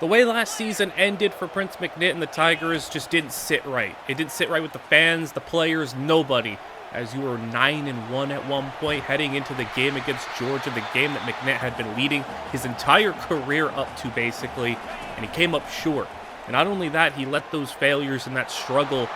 The way last season ended for Prince McNitt and the Tigers just didn't sit right. It didn't sit right with the fans, the players, nobody. As you were 9-1 at one point, heading into the game against Georgia, the game that McNitt had been leading his entire career up to, basically, and he came up short. And not only that, he let those failures and that struggle,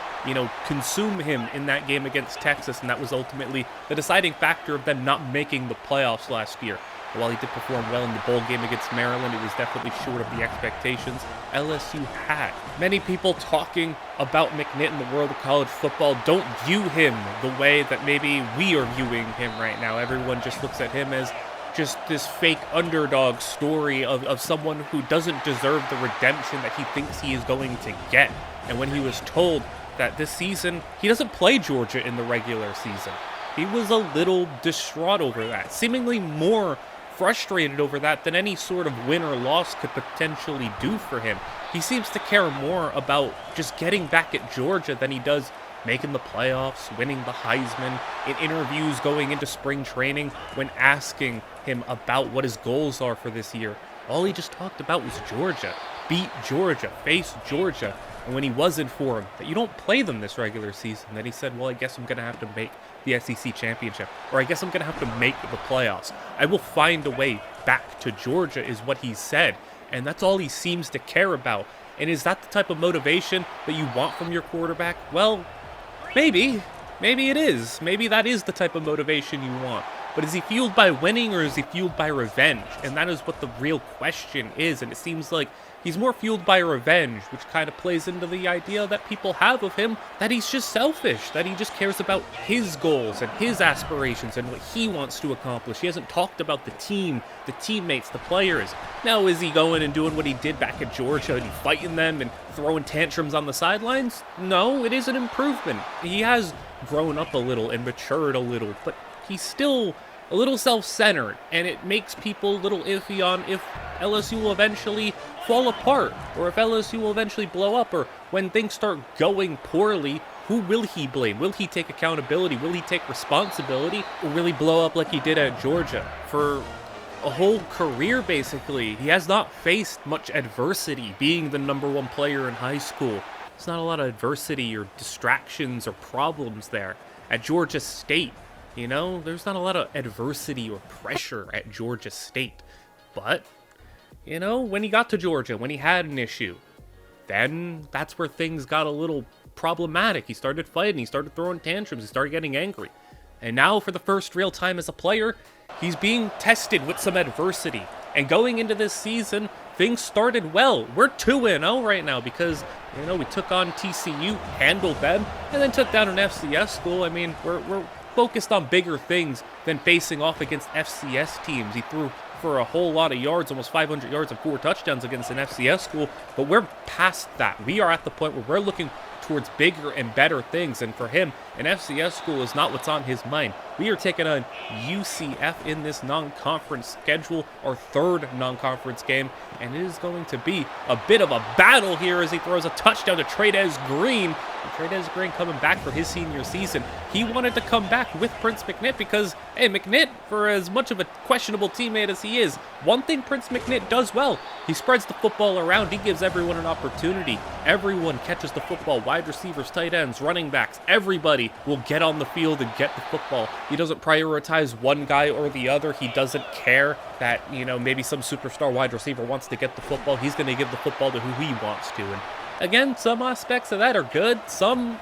consume him in that game against Texas, and that was ultimately the deciding factor of them not making the playoffs last year. While he did perform well in the bowl game against Maryland, it was definitely short of the expectations LSU had. Many people talking about McNitt in the world of college football don't view him the way that maybe we are viewing him right now. Everyone just looks at him as just this fake underdog story of someone who doesn't deserve the redemption that he thinks he is going to get. And when he was told that this season, he doesn't play Georgia in the regular season, he was a little distraught over that, seemingly more frustrated over that than any sort of win or loss could potentially do for him. He seems to care more about just getting back at Georgia than he does making the playoffs, winning the Heisman. In interviews going into spring training, when asking him about what his goals are for this year, all he just talked about was Georgia. Beat Georgia, face Georgia. And when he was informed that you don't play them this regular season, then he said, well, I guess I'm going to have to make the SEC championship, or I guess I'm going to have to make the playoffs. I will find a way back to Georgia, is what he said. And that's all he seems to care about. And is that the type of motivation that you want from your quarterback? Well, maybe. Maybe it is. Maybe that is the type of motivation you want. But is he fueled by winning, or is he fueled by revenge? And that is what the real question is. And it seems like he's more fueled by revenge, which kind of plays into the idea that people have of him, that he's just selfish, that he just cares about his goals and his aspirations and what he wants to accomplish. He hasn't talked about the team, the teammates, the players. Now, is he going and doing what he did back at Georgia and fighting them and throwing tantrums on the sidelines? No, it is an improvement. He has grown up a little and matured a little, but he's still a little self-centered, and it makes people a little iffy on if LSU will eventually fall apart, or if LSU will eventually blow up, or when things start going poorly, who will he blame? Will he take accountability? Will he take responsibility? Or will he blow up like he did at Georgia? For a whole career, basically, he has not faced much adversity being the #1 player in high school. There's not a lot of adversity or distractions or problems there. At Georgia State, there's not a lot of adversity or pressure at Georgia State. But, when he got to Georgia, when he had an issue, then that's where things got a little problematic. He started fighting, he started throwing tantrums, he started getting angry. And now, for the first real time as a player, he's being tested with some adversity. And going into this season, things started well. We're 2-0 right now because, we took on TCU, handled them, and then took down an FCS school. I mean, we're focused on bigger things than facing off against FCS teams. He threw for a whole lot of yards, almost 500 yards and 4 touchdowns against an FCS school, but we're past that. We are at the point where we're looking towards bigger and better things, and for him, an FCS school is not what's on his mind. We are taking on UCF in this non-conference schedule, our third non-conference game, and it is going to be a bit of a battle here as he throws a touchdown to Trey'Dez Green. And Trey'Dez Green coming back for his senior season. He wanted to come back with Prince McNitt because, hey, McNitt, for as much of a questionable teammate as he is, one thing Prince McNitt does well, he spreads the football around. He gives everyone an opportunity. Everyone catches the football. Wide receivers, tight ends, running backs, everybody will get on the field and get the football. He doesn't prioritize one guy or the other. He doesn't care that, maybe some superstar wide receiver wants to get the football. He's going to give the football to who he wants to. And again, some aspects of that are good, some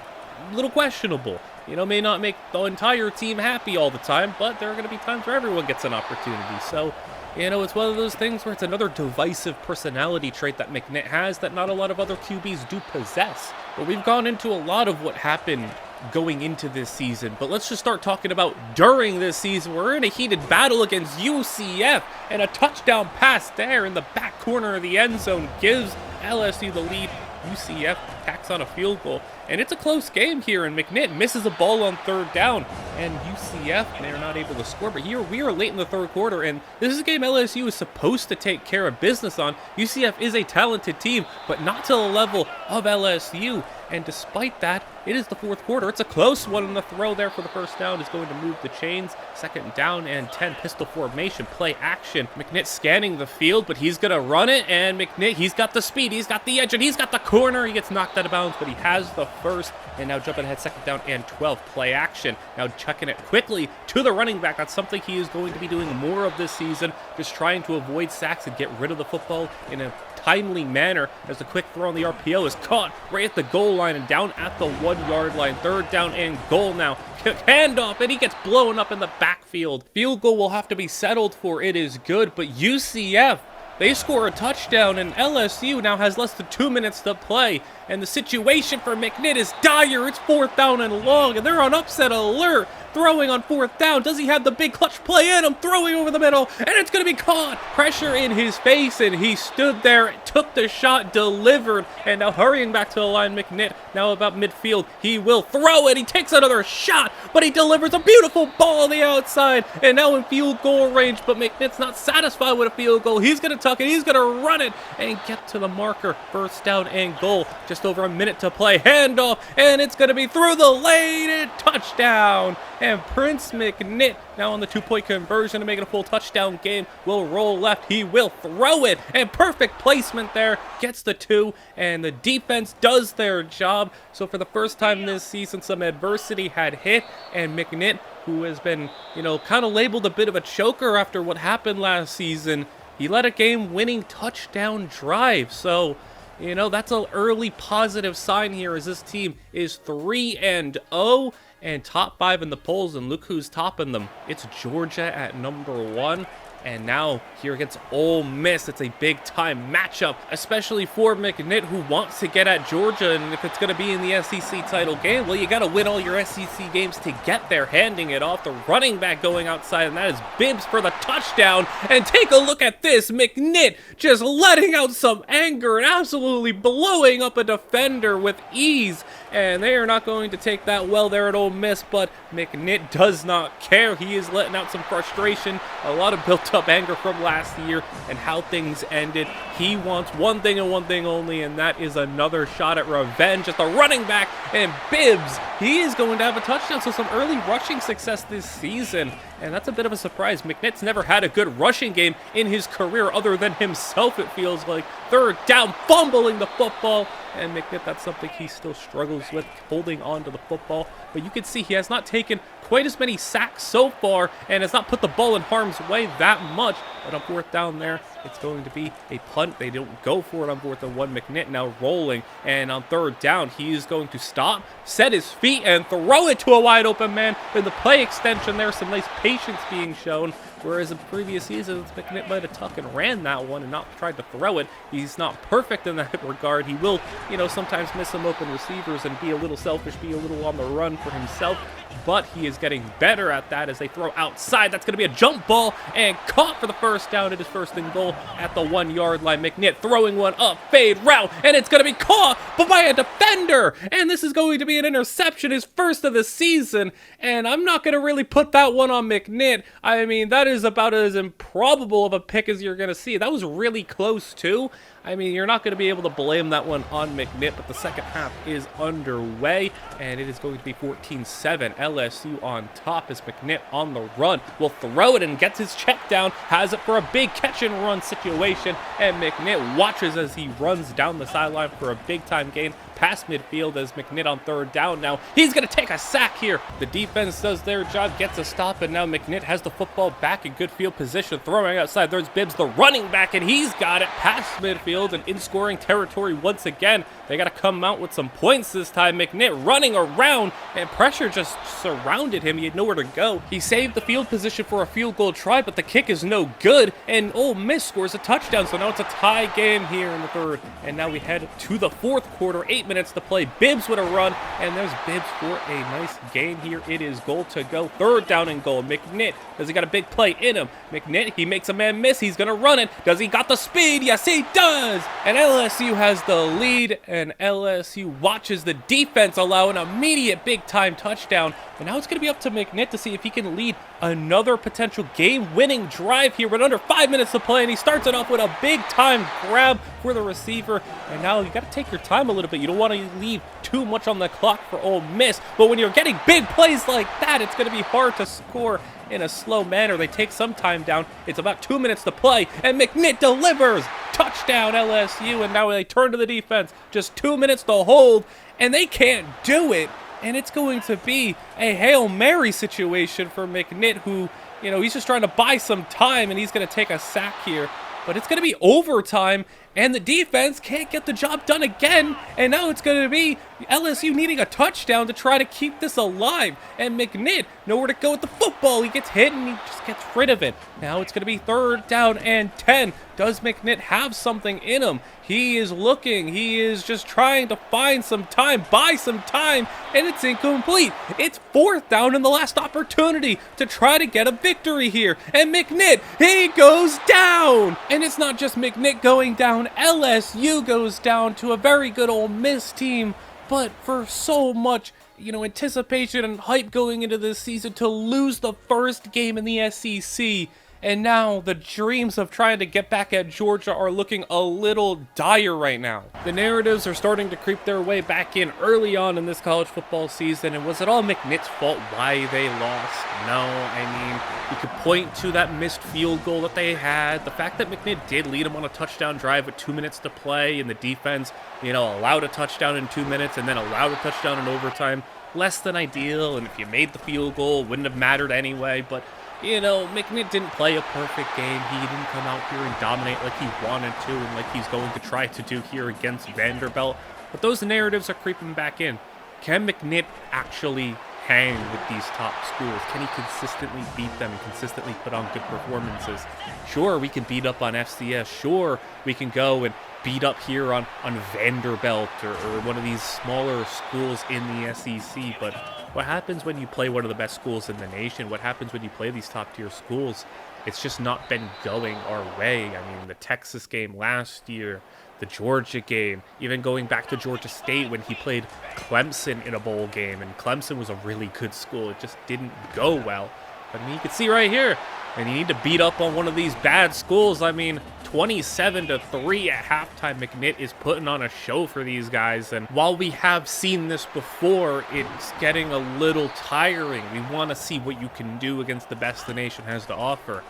a little questionable. May not make the entire team happy all the time, but there are going to be times where everyone gets an opportunity. So, it's one of those things where it's another divisive personality trait that McNitt has that not a lot of other QBs do possess. But we've gone into a lot of what happened going into this season, but let's just start talking about during this season. We're in a heated battle against UCF, and a touchdown pass there in the back corner of the end zone gives LSU the lead. UCF tacks on a field goal. And it's a close game here, and McNitt misses a ball on third down, and UCF, they're not able to score. But here we are late in the third quarter, and this is a game LSU is supposed to take care of business on. UCF is a talented team, but not to the level of LSU. And despite that, it is the fourth quarter. It's a close one, and the throw there for the first down is going to move the chains. Second down and 10, pistol formation, play action. McNitt scanning the field, but he's going to run it, and McNitt, he's got the speed, he's got the edge, and he's got the corner. He gets knocked out of bounds, but he has the first, and now jumping ahead, second down and 12, play action. Now checking it quickly to the running back. That's something he is going to be doing more of this season, just trying to avoid sacks and get rid of the football in a timely manner, as the quick throw on the RPO is caught right at the goal line and down at the 1 yard line. Third down and goal now. Handoff, and he gets blown up in the backfield. Field goal will have to be settled for. It is good, but UCF, they score a touchdown, and LSU now has less than 2 minutes to play. And the situation for McNitt is dire. It's fourth down and long, and they're on upset alert. Throwing on fourth down. Does he have the big clutch play in him? Throwing over the middle, and it's going to be caught. Pressure in his face, and he stood there, took the shot, delivered, and now hurrying back to the line. McNitt now about midfield. He will throw it. He takes another shot, but he delivers a beautiful ball on the outside, and now in field goal range, but McNitt's not satisfied with a field goal. He's going to tuck it. He's going to run it and get to the marker. First down and goal. Just over a minute to play. Handoff, and it's going to be through the lane and touchdown. And Prince McNitt, now on the 2-point conversion to make it a full touchdown game, will roll left. He will throw it, and perfect placement there. Gets the 2, and the defense does their job. So for the first time this season, some adversity had hit, and McNitt, who has been, kind of labeled a bit of a choker after what happened last season, he led a game-winning touchdown drive. So, that's an early positive sign here, as this team is 3-0 and top 5 in the polls, and look who's topping them. It's Georgia at number 1. And now here against Ole Miss, it's a big-time matchup, especially for McNitt, who wants to get at Georgia. And if it's going to be in the SEC title game, well, you got to win all your SEC games to get there. Handing it off, the running back going outside, and that is Bibbs for the touchdown. And take a look at this. McNitt just letting out some anger and absolutely blowing up a defender with ease. And they are not going to take that well there at Ole Miss, but McNitt does not care. He is letting out some frustration, a lot of built-up anger from last year and how things ended. He wants one thing and one thing only, and that is another shot at revenge at the running back. And Bibbs, he is going to have a touchdown, so some early rushing success this season. And that's a bit of a surprise. McNitt's never had a good rushing game in his career other than himself, it feels like. Third down, fumbling the football. And McNitt, that's something he still struggles with, holding on to the football. But you can see he has not taken quite as many sacks so far and has not put the ball in harm's way that much. But on fourth down there, it's going to be a punt. They don't go for it on fourth and 1. McNitt now rolling. And on third down, he is going to stop, set his feet, and throw it to a wide open man. In the play extension, there's some nice patience being shown. Whereas in previous seasons, McNitt might have tucked and ran that one and not tried to throw it. He's not perfect in that regard. He will, sometimes miss some open receivers and be a little selfish, be a little on the run for himself. But he is getting better at that as they throw outside. That's going to be a jump ball and caught for the first down. It is first and goal at the 1 yard line. McNitt throwing one up, fade route, and it's going to be caught but by a defender. And this is going to be an interception, his first of the season. And I'm not going to really put that one on McNitt. I mean, that is about as improbable of a pick as you're going to see. That was really close too. I mean, you're not going to be able to blame that one on McNitt, but the second half is underway, and it is going to be 14-7. LSU on top as McNitt on the run will throw it and gets his check down, has it for a big catch-and-run situation, and McNitt watches as he runs down the sideline for a big-time gain past midfield as McNitt on third down now. He's going to take a sack here. The defense does their job, gets a stop, and now McNitt has the football back in good field position, throwing outside. There's Bibbs, the running back, and he's got it past midfield and in scoring territory once again. They got to come out with some points this time. McNitt running around, and pressure just surrounded him. He had nowhere to go. He saved the field position for a field goal try, but the kick is no good, and Ole Miss scores a touchdown. So now it's a tie game here in the third, and now we head to the fourth quarter. 8 8 minutes to play. Bibbs with a run, and there's Bibbs for a nice gain here. It is goal to go. 3rd down and goal. McNitt, does he got a big play in him? McNitt, he makes a man miss. He's going to run it. Does he got the speed? Yes, he does. And LSU has the lead, and LSU watches the defense allow an immediate big-time touchdown. And now it's going to be up to McNitt to see if he can lead another potential game-winning drive here with under 5 minutes to play. And he starts it off with a big-time grab for the receiver. And now you got to take your time a little bit. You don't want to leave too much on the clock for Ole Miss. But when you're getting big plays like that, it's going to be hard to score in a slow manner. They take some time down. It's about 2 minutes to play, and McNitt delivers. Touchdown, LSU. And now they turn to the defense. Just 2 minutes to hold, and they can't do it. And it's going to be a Hail Mary situation for McNitt, who, you know, he's just trying to buy some time, and he's going to take a sack here. But it's going to be overtime, and the defense can't get the job done again. And now it's going to be LSU needing a touchdown to try to keep this alive. And McNitt, nowhere to go with the football. He gets hit, and he just gets rid of it. Now it's going to be 3rd down and 10. Does McNitt have something in him? He is looking. He is just trying to find some time, buy some time, and it's incomplete. It's 4th down in the last opportunity to try to get a victory here. And McNitt, he goes down. And it's not just McNitt going down. LSU goes down to a very good Ole Miss team. But for so much, you know, anticipation and hype going into this season, to lose the first game in the SEC, and now the dreams of trying to get back at Georgia are looking a little dire right now. The narratives are starting to creep their way back in early on in this college football season. And was it all McNitt's fault why they lost? No, I mean, you could point to that missed field goal that they had. The fact that McNitt did lead them on a touchdown drive with 2 minutes to play, and the defense, you know, allowed a touchdown in 2 minutes and then allowed a touchdown in overtime. Less than ideal, and if you made the field goal, it wouldn't have mattered anyway. But you know, McNitt didn't play a perfect game. He didn't come out here and dominate like he wanted to and like he's going to try to do here against Vanderbilt. But those narratives are creeping back in. Can McNitt actually hang with these top schools? Can he consistently beat them and consistently put on good performances? Sure, we can beat up on FCS. Sure, we can go and beat up here on Vanderbilt or one of these smaller schools in the SEC, but what happens when you play one of the best schools in the nation? What happens when you play these top-tier schools? It's just not been going our way. I mean, the Texas game last year, the Georgia game, even going back to Georgia State when he played Clemson in a bowl game, and Clemson was a really good school. It just didn't go well. I mean, you can see right here, and you need to beat up on one of these bad schools. I mean, 27-3 at halftime. McNitt is putting on a show for these guys, and while we have seen this before, it's getting a little tiring. We want to see what you can do against the best the nation has to offer.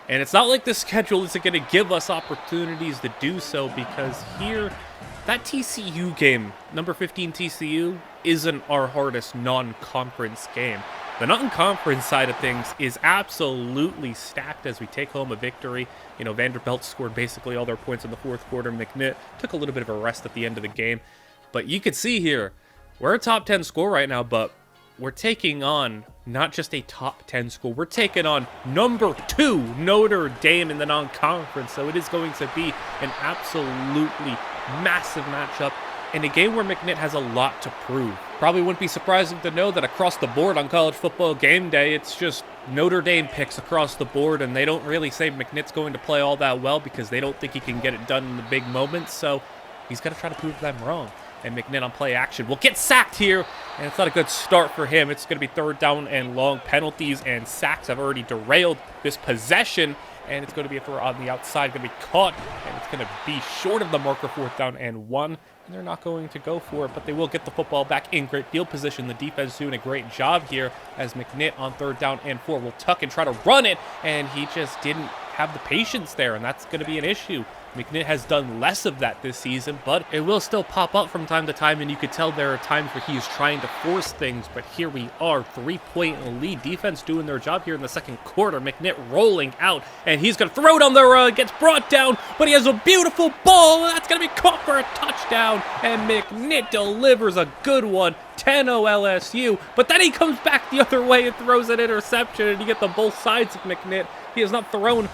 And it's not like the schedule isn't going to give us opportunities to do so, because here, that TCU game, number 15 TCU, isn't our hardest non-conference game. The non-conference side of things is absolutely stacked as we take home a victory. You know, Vanderbilt scored basically all their points in the 4th quarter. McNitt took a little bit of a rest at the end of the game. But you can see here, we're a top 10 score right now, but we're taking on not just a top 10 school. We're taking on number 2 Notre Dame in the non-conference. So it is going to be an absolutely massive matchup, in a game where McNitt has a lot to prove. Probably wouldn't be surprising to know that across the board on College Football Game Day, it's just Notre Dame picks across the board, and they don't really say McNitt's going to play all that well because they don't think he can get it done in the big moments, so he's got to try to prove them wrong. And McNitt on play action will get sacked here, and it's not a good start for him. It's going to be 3rd down and long. Penalties and sacks have already derailed this possession, and it's going to be a throw on the outside, going to be caught, and it's going to be short of the marker, 4th down and 1. And they're not going to go for it, but they will get the football back in great field position. The defense doing a great job here as McNitt on 3rd down and 4 will tuck and try to run it, and he just didn't have the patience there, and that's going to be an issue. McNitt has done less of that this season, but it will still pop up from time to time, and you could tell there are times where he is trying to force things, but here we are, 3-point lead. Defense doing their job here in the 2nd quarter. McNitt rolling out, and he's going to throw it on the run, gets brought down, but he has a beautiful ball, that's going to be caught for a touchdown, and McNitt delivers a good one. 10-0 LSU, but then he comes back the other way and throws an interception, and you get the both sides of McNitt. He has not thrown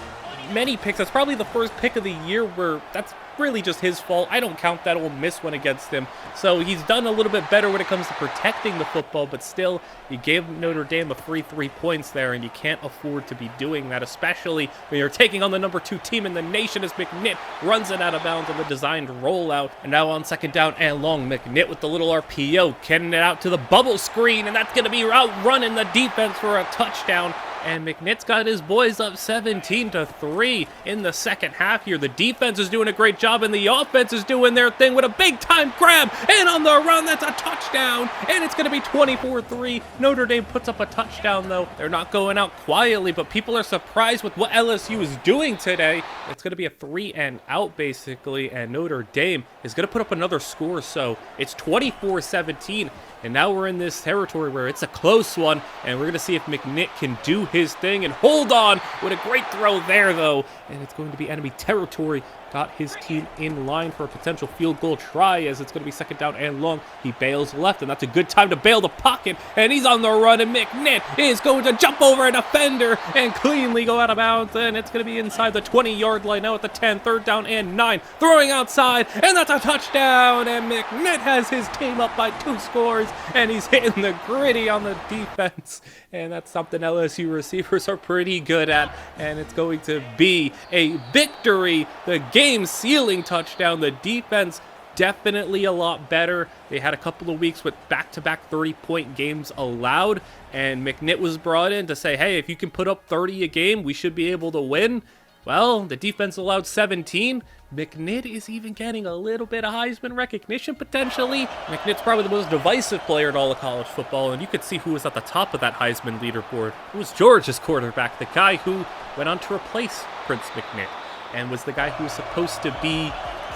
many picks. That's probably the first pick of the year where that's really just his fault. I don't count that Ole Miss one against him. So he's done a little bit better when it comes to protecting the football, but still, you gave Notre Dame a free 3 points there, and you can't afford to be doing that, especially when you're taking on the number 2 team in the nation as McNitt runs it out of bounds on the designed rollout. And now on 2nd down and long, McNitt with the little RPO, getting it out to the bubble screen, and that's going to be outrunning the defense for a touchdown. And McNitt's got his boys up 17-3 in the second half here. The defense is doing a great job, and the offense is doing their thing with a big-time grab. And on the run, that's a touchdown. And it's going to be 24-3. Notre Dame puts up a touchdown, though. They're not going out quietly, but people are surprised with what LSU is doing today. It's going to be a 3-and-out, basically, and Notre Dame is going to put up another score. So it's 24-17. And now we're in this territory where it's a close one, and we're going to see if McNitt can do his thing and hold on with a great throw there, though. And it's going to be enemy territory. Got his team in line for a potential field goal try as it's going to be 2nd down and long. He bails left, and that's a good time to bail the pocket, and he's on the run, and McNitt is going to jump over a defender and cleanly go out of bounds, and it's going to be inside the 20-yard line now at the 10, 3rd down and 9, throwing outside, and that's a touchdown, and McNitt has his team up by 2 scores, and he's hitting the gritty on the defense, and that's something LSU receivers are pretty good at, and it's going to be a victory. The game-sealing touchdown. The defense definitely a lot better. They had a couple of weeks with back-to-back 30-point games allowed, and McNitt was brought in to say, hey, if you can put up 30 a game, we should be able to win. Well, the defense allowed 17. McNitt is even getting a little bit of Heisman recognition, potentially. McNitt's probably the most divisive player in all of college football, and you could see who was at the top of that Heisman leaderboard. It was Georgia's quarterback, the guy who went on to replace Prince McNitt, and was the guy who was supposed to be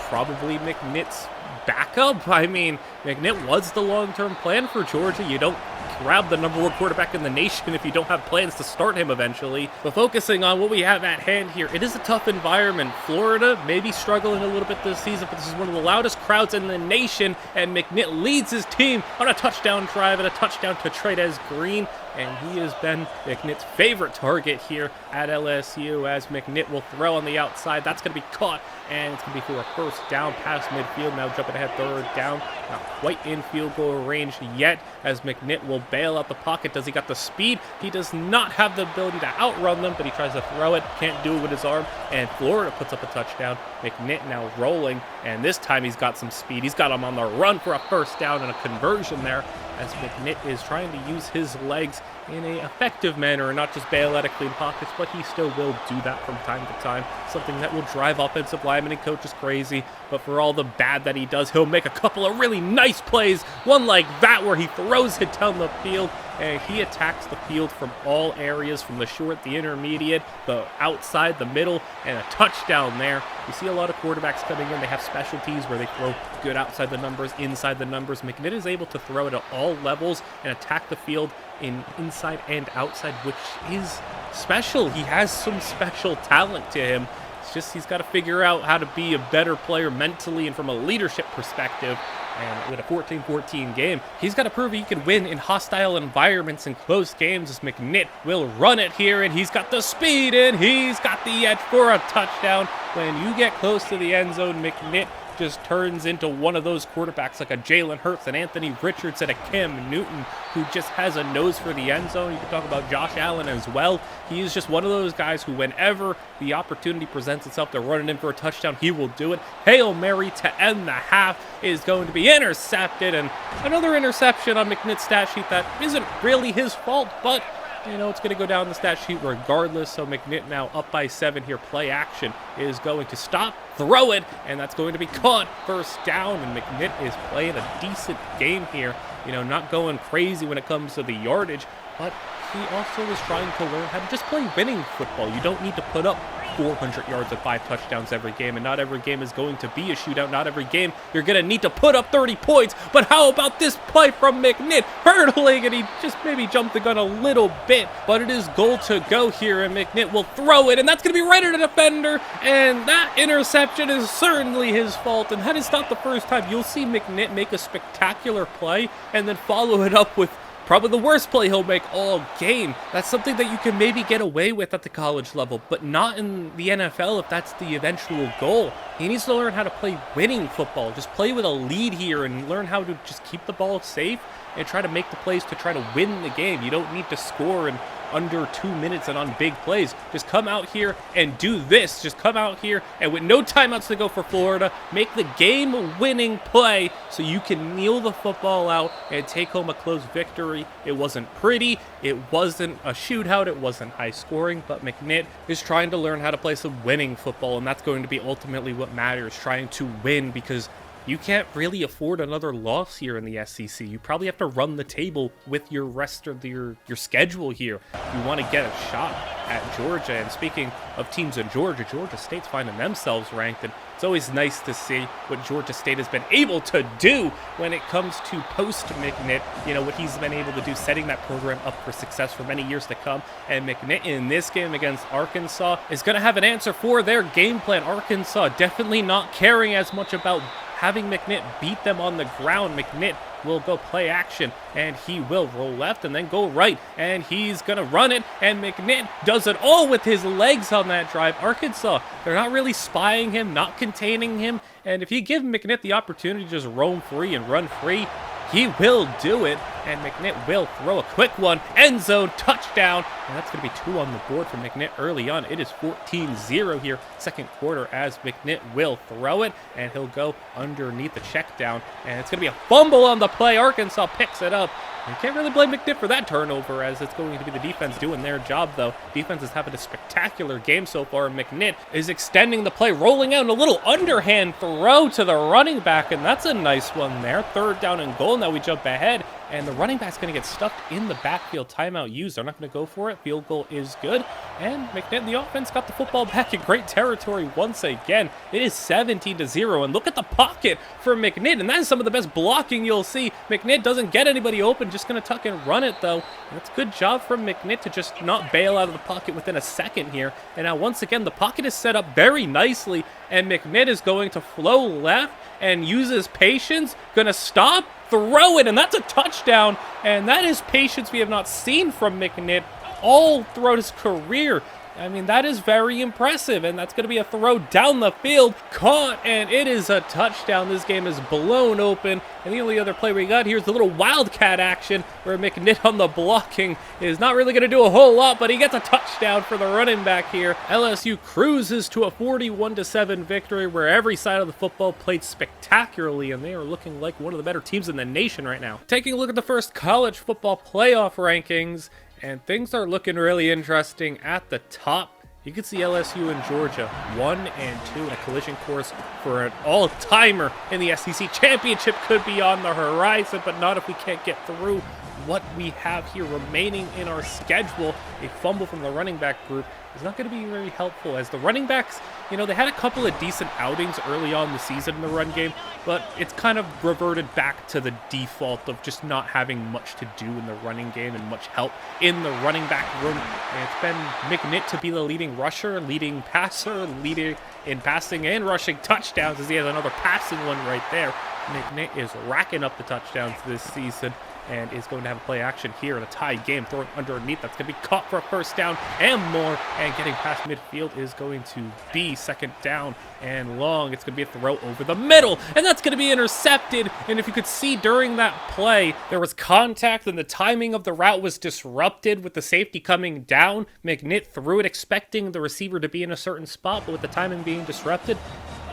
probably McNitt's backup. I mean, McNitt was the long-term plan for Georgia. You don't grab the number 1 quarterback in the nation if you don't have plans to start him eventually. But focusing on what we have at hand here, it is a tough environment. Florida may be struggling a little bit this season, but this is one of the loudest crowds in the nation, and McNitt leads his team on a touchdown drive and a touchdown to Trey'Dez Green. And he has been McNitt's favorite target here at LSU as McNitt will throw on the outside. That's going to be caught, and it's going to be for a 1st down past midfield. Now jumping ahead, 3rd down. Not quite in field goal range yet as McNitt will bail out the pocket. Does he got the speed? He does not have the ability to outrun them, but he tries to throw it. Can't do it with his arm, and Florida puts up a touchdown. McNitt now rolling, and this time he's got some speed. He's got him on the run for a 1st down and a conversion there, as McNitt is trying to use his legs in an effective manner and not just bail out of clean pockets, but he still will do that from time to time, something that will drive offensive linemen and coaches crazy. But for all the bad that he does, he'll make a couple of really nice plays, one like that where he throws it down the field, and he attacks the field from all areas, from the short, the intermediate, the outside, the middle, and a touchdown there. You see a lot of quarterbacks coming in. They have specialties where they throw good outside the numbers, inside the numbers. McNitt is able to throw it at all levels and attack the field in inside and outside, which is special. He has some special talent to him. It's just he's got to figure out how to be a better player mentally and from a leadership perspective. And with a 14-14 game, he's got to prove he can win in hostile environments and close games, as McNitt will run it here, and he's got the speed and he's got the edge for a touchdown. When you get close to the end zone, McNitt just turns into one of those quarterbacks like a Jalen Hurts, and Anthony Richardson, a Cam Newton, who just has a nose for the end zone. You can talk about Josh Allen as well. He is just one of those guys who, whenever the opportunity presents itself to run it in for a touchdown, he will do it. Hail Mary to end the half is going to be intercepted, and another interception on McNitt's stat sheet that isn't really his fault, but you know, it's going to go down the stat sheet regardless. So McNitt now up by 7 here. Play action is going to stop, throw it, and that's going to be caught. 1st down, and McNitt is playing a decent game here. You know, not going crazy when it comes to the yardage, but he also is trying to learn how to just play winning football. You don't need to put up 400 yards and 5 touchdowns every game, and not every game is going to be a shootout. Not every game you're going to need to put up 30 points, but how about this play from McNitt, hurdling, and he just maybe jumped the gun a little bit, but it is goal to go here, and McNitt will throw it, and that's going to be right at a defender, and that interception is certainly his fault, and that is not the first time. You'll see McNitt make a spectacular play and then follow it up with Probably the worst play he'll make all game. That's something that you can maybe get away with at the college level, but not in the NFL if that's the eventual goal. He needs to learn how to play winning football. Just play with a lead here and learn how to just keep the ball safe and try to make the plays to try to win the game. You don't need to score in under 2 minutes and on big plays. Just come out here and do this. Just come out here and with no timeouts to go for Florida, make the game-winning play so you can kneel the football out and take home a close victory. It wasn't pretty. It wasn't a shootout. It wasn't high scoring, but McNitt is trying to learn how to play some winning football, and that's going to be ultimately what matters, trying to win, because you can't really afford another loss here in the SEC. You probably have to run the table with your rest of your schedule here. You want to get a shot at Georgia. And speaking of teams in Georgia, Georgia State's finding themselves ranked, and it's always nice to see what Georgia State has been able to do when it comes to post-McNitt. You know, what he's been able to do, setting that program up for success for many years to come. And McNitt in this game against Arkansas is going to have an answer for their game plan. Arkansas definitely not caring as much about having McNitt beat them on the ground. McNitt will go play action, and he will roll left and then go right, and he's going to run it, and McNitt does it all with his legs on that drive. Arkansas, they're not really spying him, not containing him, and if you give McNitt the opportunity to just roam free and run free, he will do it, and McNitt will throw a quick one. End zone, touchdown, and that's going to be 2 on the board for McNitt early on. It is 14-0 here, second quarter, as McNitt will throw it, and he'll go underneath the check down, and it's going to be a fumble on the play. Arkansas picks it up. You can't really blame McNitt for that turnover, as it's going to be the defense doing their job, though. Defense is having a spectacular game so far. McNitt is extending the play, rolling out a little underhand throw to the running back, and that's a nice one there. Third down and goal. Now we jump ahead, and the running back's going to get stuffed in the backfield. Timeout used. They're not going to go for it. Field goal is good, and McNitt, the offense, got the football back in great territory once again. It is 17-0, and look at the pocket for McNitt, and that is some of the best blocking you'll see. McNitt doesn't get anybody open, just going to tuck and run it, though. And that's a good job from McNitt to just not bail out of the pocket within a second here. And now, once again, the pocket is set up very nicely, and McNitt is going to flow left and use his patience, going to stop, throw it, and that's a touchdown. And that is patience we have not seen from McNitt all throughout his career. I mean, that is very impressive, and that's going to be a throw down the field, caught, and it is a touchdown. This game is blown open, and the only other play we got here is the little wildcat action where McNitt on the blocking is not really going to do a whole lot, but he gets a touchdown for the running back here. LSU cruises to a 41-7 victory where every side of the football played spectacularly, and they are looking like one of the better teams in the nation right now. Taking a look at the first college football playoff rankings, and things are looking really interesting at the top. You can see LSU and Georgia 1 and 2 in a collision course for an all-timer in the SEC championship. Could be on the horizon, but not if we can't get through what we have here remaining in our schedule. A fumble from the running back group is not going to be very helpful, as the running backs, you know, they had a couple of decent outings early on in the season in the run game, but it's kind of reverted back to the default of just not having much to do in the running game and much help in the running back room. And it's been McNitt to be the leading rusher, leading passer, leading in passing and rushing touchdowns, as he has another passing one right there. McNitt is racking up the touchdowns this season, and is going to have a play action here in a tie game, throwing underneath. That's going to be caught for a first down and more, and getting past midfield is going to be second down and long. It's going to be a throw over the middle, and that's going to be intercepted. And if you could see during that play, there was contact and the timing of the route was disrupted with the safety coming down. McNitt threw it expecting the receiver to be in a certain spot, but with the timing being disrupted,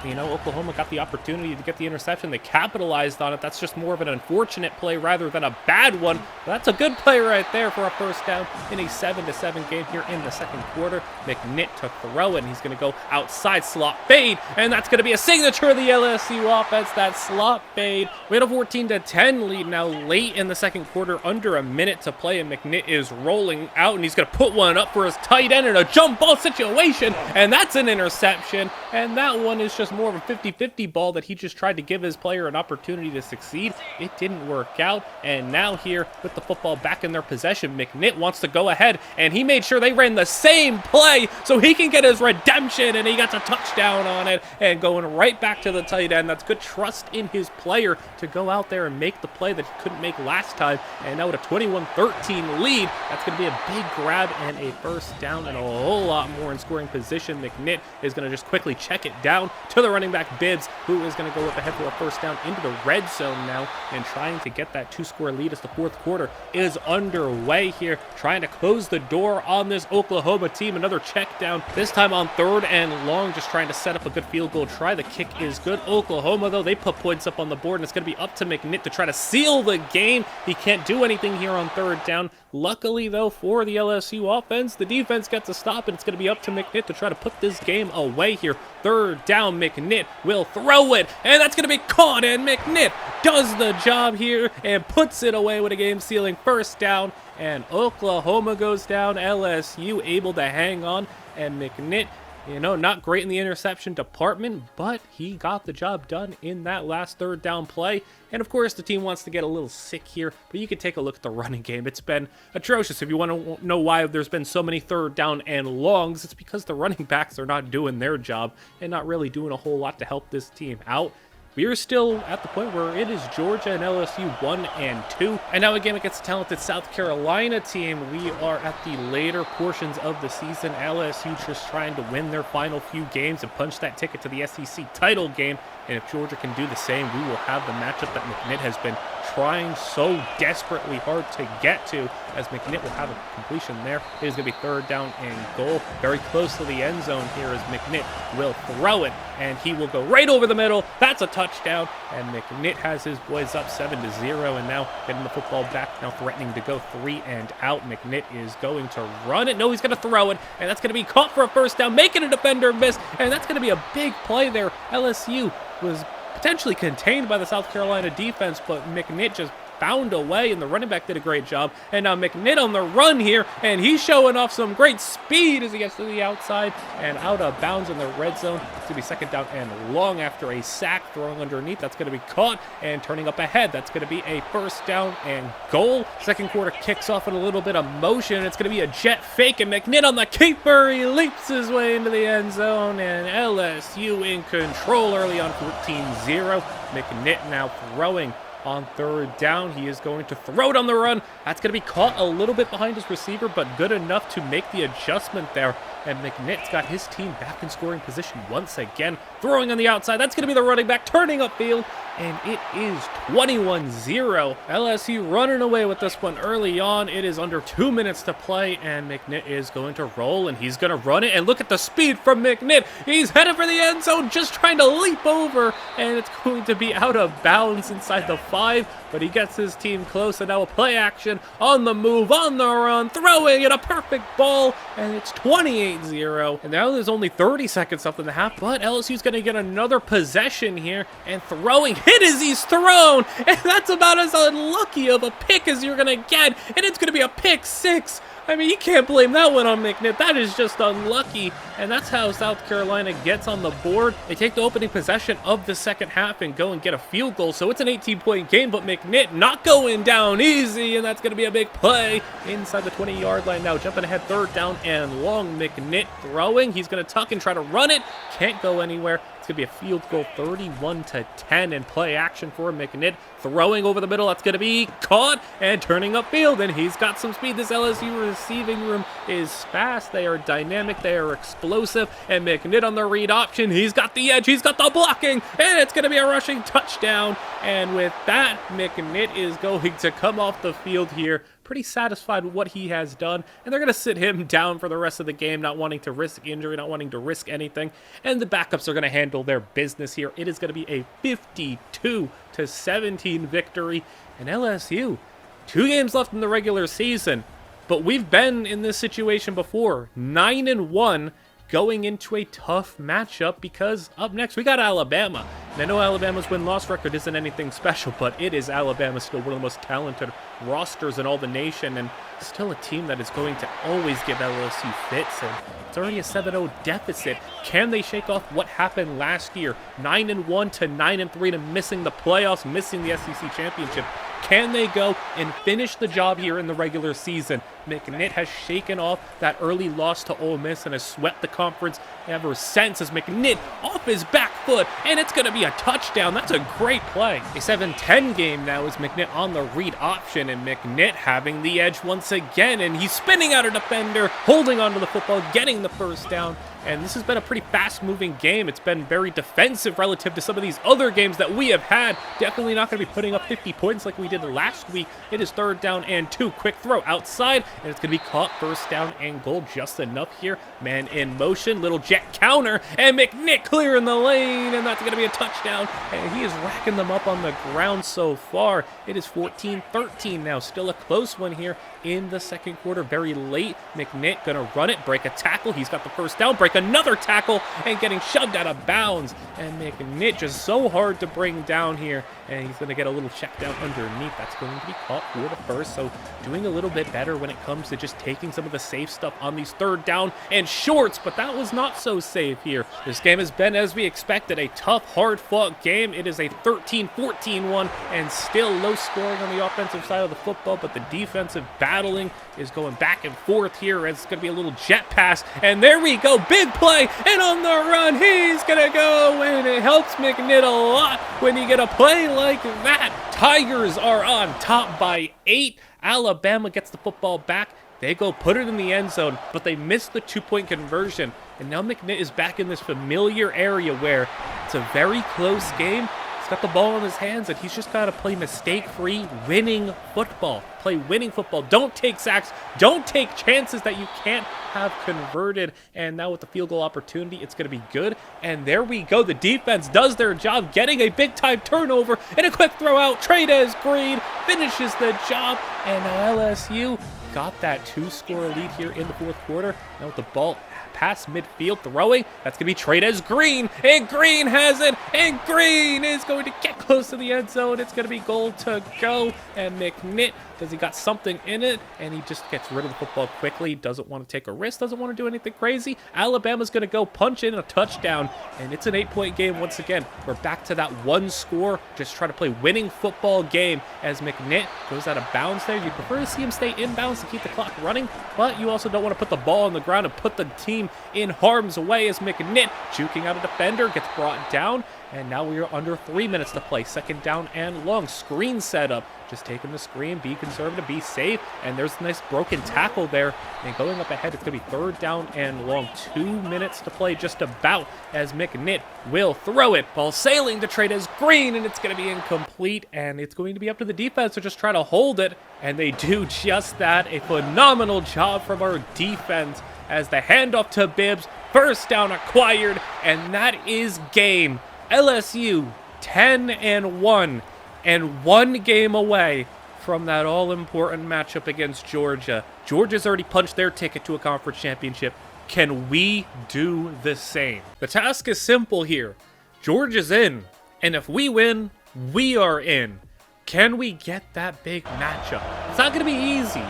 you know, Oklahoma got the opportunity to get the interception. They capitalized on it. That's just more of an unfortunate play rather than a bad one. But that's a good play right there for a first down in a 7-7 game here in the second quarter. McNitt to throw it, and he's going to go outside slot fade, and that's going to be a signature of the LSU offense, that slot fade. We had a 14-10 lead now late in the second quarter, under a minute to play, and McNitt is rolling out, and he's going to put one up for his tight end in a jump ball situation, and that's an interception, and that one is just was more of a 50-50 ball that he just tried to give his player an opportunity to succeed. It didn't work out, and now here with the football back in their possession, McNitt wants to go ahead, and he made sure they ran the same play so he can get his redemption, and he gets a touchdown on it, and going right back to the tight end. That's good trust in his player to go out there and make the play that he couldn't make last time, and now with a 21-13 lead, that's going to be a big grab and a first down and a whole lot more in scoring position. McNitt is going to just quickly check it down to the running back Bibbs, who is going to go up ahead for a first down into the red zone now and trying to get that 2-score lead as the fourth quarter is underway here, trying to close the door on this Oklahoma team. Another check down, this time on 3rd and long, just trying to set up a good field goal try. The kick is good. Oklahoma, though, they put points up on the board, and it's going to be up to McNitt to try to seal the game. He can't do anything here on 3rd down. Luckily, though, for the LSU offense, the defense gets a stop, and it's going to be up to McNitt to try to put this game away here. 3rd down, McNitt will throw it, and that's going to be caught, and McNitt does the job here and puts it away with a game-sealing first down, and Oklahoma goes down. LSU able to hang on, and McNitt, you know, not great in the interception department, but he got the job done in that last 3rd down play. And of course, the team wants to get a little sick here, but you can take a look at the running game. It's been atrocious. If you want to know why there's been so many 3rd down and longs, it's because the running backs are not doing their job and not really doing a whole lot to help this team out. We are still at the point where it is Georgia and LSU 1-2. And now a game against a talented South Carolina team. We are at the later portions of the season. LSU just trying to win their final few games and punch that ticket to the SEC title game. And if Georgia can do the same, we will have the matchup that McNitt has been trying so desperately hard to get to, as McNitt will have a completion there. It is going to be 3rd down and goal, very close to the end zone here, as McNitt will throw it, and he will go right over the middle. That's a touchdown, and McNitt has his boys up 7-0, and now getting the football back, now threatening to go 3 and out. McNitt is going to run it. No, he's going to throw it, and that's going to be caught for a first down, making a defender miss, and that's going to be a big play there. LSU was potentially contained by the South Carolina defense, but McNitt just found a way, and the running back did a great job. And now McNitt on the run here, and he's showing off some great speed as he gets to the outside and out of bounds in the red zone. It's going to be 2nd down and long after a sack, throwing underneath. That's going to be caught and turning up ahead. That's going to be a first down and goal. Second quarter kicks off with a little bit of motion. It's going to be a jet fake, and McNitt on the keeper. He leaps his way into the end zone, and LSU in control early on 14-0. McNitt now throwing on 3rd down. He is going to throw it on the run. That's going to be caught a little bit behind his receiver, but good enough to make the adjustment there. And McNitt's got his team back in scoring position once again. Throwing on the outside. That's going to be the running back turning upfield. And it is 21-0. LSU running away with this one early on. It is under 2 minutes to play, and McNitt is going to roll, and he's going to run it. And look at the speed from McNitt. He's headed for the end zone, just trying to leap over, and it's going to be out of bounds inside the 5, but he gets his team close, and now a play action on the move, on the run, throwing it, a perfect ball, and it's 28-0. And now there's only 30 seconds left in the half, but LSU's going to get another possession here, and throwing, hit as he's thrown, and that's about as unlucky of a pick as you're going to get, and it's going to be a pick 6. I mean, you can't blame that one on McNitt. That is just unlucky, and that's how South Carolina gets on the board. They take the opening possession of the second half and go and get a field goal, so it's an 18-point game, but McNitt not going down easy, and that's going to be a big play inside the 20-yard line now. Jumping ahead, 3rd down and long. McNitt throwing. He's going to tuck and try to run it. Can't go anywhere. It's going to be a field goal, 31-10, and play action for McNitt. Throwing over the middle, that's going to be caught and turning upfield, and he's got some speed. This LSU receiving room is fast. They are dynamic. They are explosive, and McNitt on the read option. He's got the edge. He's got the blocking, and it's going to be a rushing touchdown. And with that, McNitt is going to come off the field here pretty satisfied with what he has done, and they're going to sit him down for the rest of the game, not wanting to risk injury, not wanting to risk anything, and the backups are going to handle their business here. It is going to be a 52-17 victory, and LSU, 2 games left in the regular season, but we've been in this situation before, 9-1, going into a tough matchup because up next we got Alabama. And I know Alabama's win-loss record isn't anything special, but it is Alabama, still one of the most talented rosters in all the nation, and still a team that is going to always give LSU fits, and it's already a 7-0 deficit. Can they shake off what happened last year? 9-1 to 9-3 to missing the playoffs, missing the SEC championship. Can they go and finish the job here in the regular season? McNitt has shaken off that early loss to Ole Miss and has swept the conference ever since, as McNitt off his back foot, and it's going to be a touchdown. That's a great play. A 7-10 game now is McNitt on the read option, and McNitt having the edge once again, and he's spinning out a defender, holding onto the football, getting the first down. And this has been a pretty fast-moving game. It's been very defensive relative to some of these other games that we have had. Definitely not going to be putting up 50 points like we did last week. It is 3rd down and 2. Quick throw outside, and it's going to be caught. 1st down and goal, just enough here. Man in motion, little jet counter, and McNitt clearing the lane, and that's going to be a touchdown. And he is racking them up on the ground so far. It is 14-13 now. Still a close one here in the second quarter. Very late. McNitt going to run it, break a tackle. He's got the 1st down, break another tackle, and getting shoved out of bounds. And McNitt just so hard to bring down here, and he's going to get a little check down underneath. That's going to be caught for the first, so doing a little bit better when it comes to just taking some of the safe stuff on these 3rd down and shorts, but that was not so safe here. This game has been, as we expected, a tough, hard-fought game. It is a 13-14 one, and still low scoring on the offensive side of the football, but the defensive battling is going back and forth here as it's going to be a little jet pass, and there we go, big play, and on the run, he's going to go, and it helps McNitt a lot when you get a play like that. Tigers are on top by 8. Alabama gets the football back. They go put it in the end zone, but they miss the 2-point conversion, and now McNitt is back in this familiar area where it's a very close game. He's got the ball in his hands, and he's just got to play mistake-free, winning football. Play winning football. Don't take sacks. Don't take chances that you can't have converted. And now with the field goal opportunity, it's going to be good. And there we go. The defense does their job, getting a big-time turnover and a quick throw out. Trades Green finishes the job, and now LSU got that 2-score lead here in the 4th quarter. Now with the ball past midfield, throwing, that's going to be Trades Green, and Green has it, and Green is going to get close to the end zone. It's going to be goal to go, and McNitt, because he got something in it, and he just gets rid of the football quickly, doesn't want to take a risk, doesn't want to do anything crazy. Alabama's going to go punch in a touchdown, and it's an 8-point game once again. We're back to that 1 score, just try to play winning football game as McNitt goes out of bounds there. You prefer to see him stay inbounds to keep the clock running, but you also don't want to put the ball on the ground and put the team in harm's way as McNitt, juking out a defender, gets brought down, and now we are under 3 minutes to play. 2nd down and long. Screen setup. Just taking the screen, be conservative, be safe, and there's a nice broken tackle there. And going up ahead, it's going to be 3rd down and long. 2 minutes to play just about as McNitt will throw it. Ball sailing to Trades Green, and it's going to be incomplete, and it's going to be up to the defense to just try to hold it, and they do just that. A phenomenal job from our defense as the handoff to Bibbs. 1st down acquired, and that is game. LSU 10-1 and 1 game away from that all-important matchup against Georgia. Georgia's already punched their ticket to a conference championship. Can we do the same? The task is simple here. Georgia's in, and if we win, we are in. Can we get that big matchup? It's not going to be easy.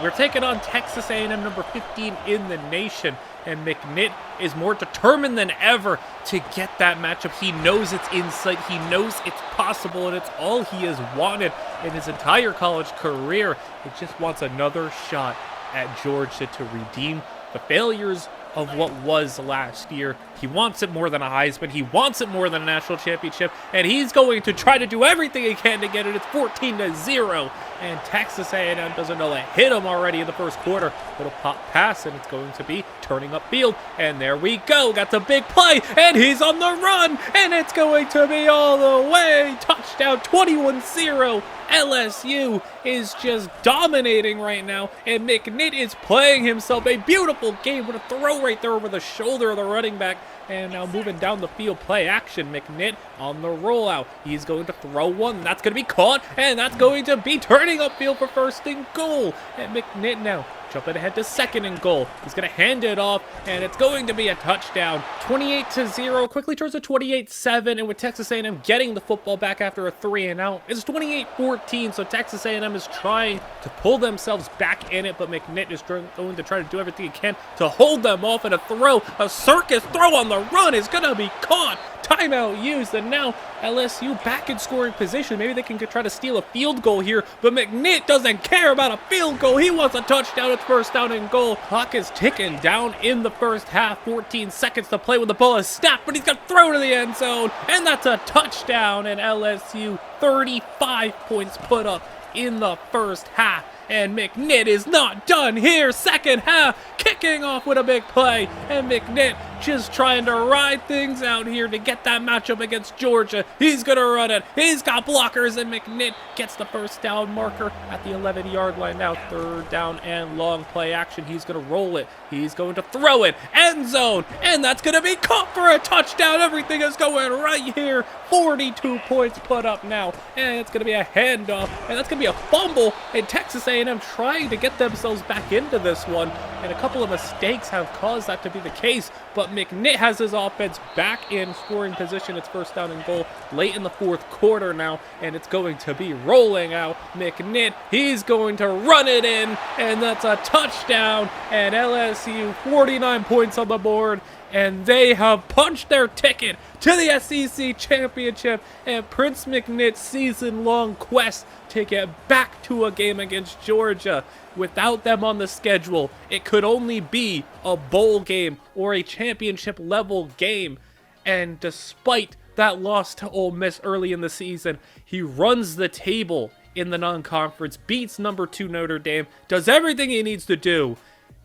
We're taking on Texas A&M, number 15 in the nation, and McNitt is more determined than ever to get that matchup. He knows it's in sight, he knows it's possible, and it's all he has wanted in his entire college career. He just wants another shot at Georgia to redeem the failures of what was last year. He wants it more than a Heisman. He wants it more than a national championship, and he's going to try to do everything he can to get it. It's 14-0, and Texas A&M doesn't know it hit him already in the 1st quarter. Little pop pass, and it's going to be turning upfield, and there we go. Got the big play, and he's on the run, and it's going to be all the way. Touchdown, 21-0. LSU is just dominating right now, and McNitt is playing himself a beautiful game with a throw right there over the shoulder of the running back. And now moving down the field, play action. McNitt on the rollout. He's going to throw one. That's going to be caught, and that's going to be turning upfield for 1st and goal. And McNitt now jump it ahead to 2nd and goal. He's going to hand it off, and it's going to be a touchdown. 28-0, quickly turns to 28-7, and with Texas A&M getting the football back after a 3-and-out, it's 28-14, so Texas A&M is trying to pull themselves back in it, but McNitt is going to try to do everything he can to hold them off, and a circus throw on the run is going to be caught. Timeout used, and now LSU back in scoring position. Maybe they can try to steal a field goal here, but McNitt doesn't care about a field goal. He wants a touchdown. It's 1st down and goal. Clock is ticking down in the first half. 14 seconds to play when the ball is snapped, but he's going to throw to the end zone, and that's a touchdown, and LSU 35 points put up in the first half. And McNitt is not done here. 2nd half, kicking off with a big play. And McNitt just trying to ride things out here to get that matchup against Georgia. He's going to run it. He's got blockers, and McNitt gets the 1st down marker at the 11-yard line. Now 3rd down and long play action. He's going to roll it. He's going to throw it. End zone. And that's going to be caught for a touchdown. Everything is going right here. 42 points put up now. And it's going to be a handoff. And that's going to be a fumble. And Texas A&M trying to get themselves back into this one, and a couple of mistakes have caused that to be the case, but McNitt has his offense back in scoring position. It's 1st down and goal late in the 4th quarter now, and it's going to be rolling out. McNitt, he's going to run it in, and that's a touchdown, and LSU 49 points on the board, and they have punched their ticket to the SEC Championship and Prince McNitt's season-long quest to get back to a game against Georgia. Without them on the schedule, it could only be a bowl game or a championship-level game. And despite that loss to Ole Miss early in the season, he runs the table in the non-conference, beats number 2 Notre Dame, does everything he needs to do,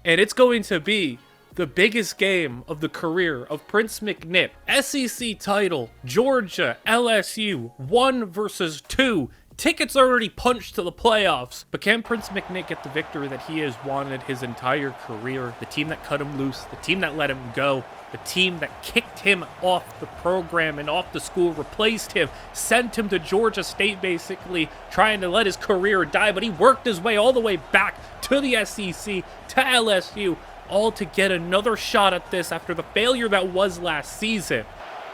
and it's going to be the biggest game of the career of Prince McNitt. SEC title, Georgia, LSU, 1 versus 2. Tickets already punched to the playoffs. But can Prince McNitt get the victory that he has wanted his entire career? The team that cut him loose, the team that let him go, the team that kicked him off the program and off the school, replaced him, sent him to Georgia State basically, trying to let his career die, but he worked his way all the way back to the SEC, to LSU, all to get another shot at this after the failure that was last season.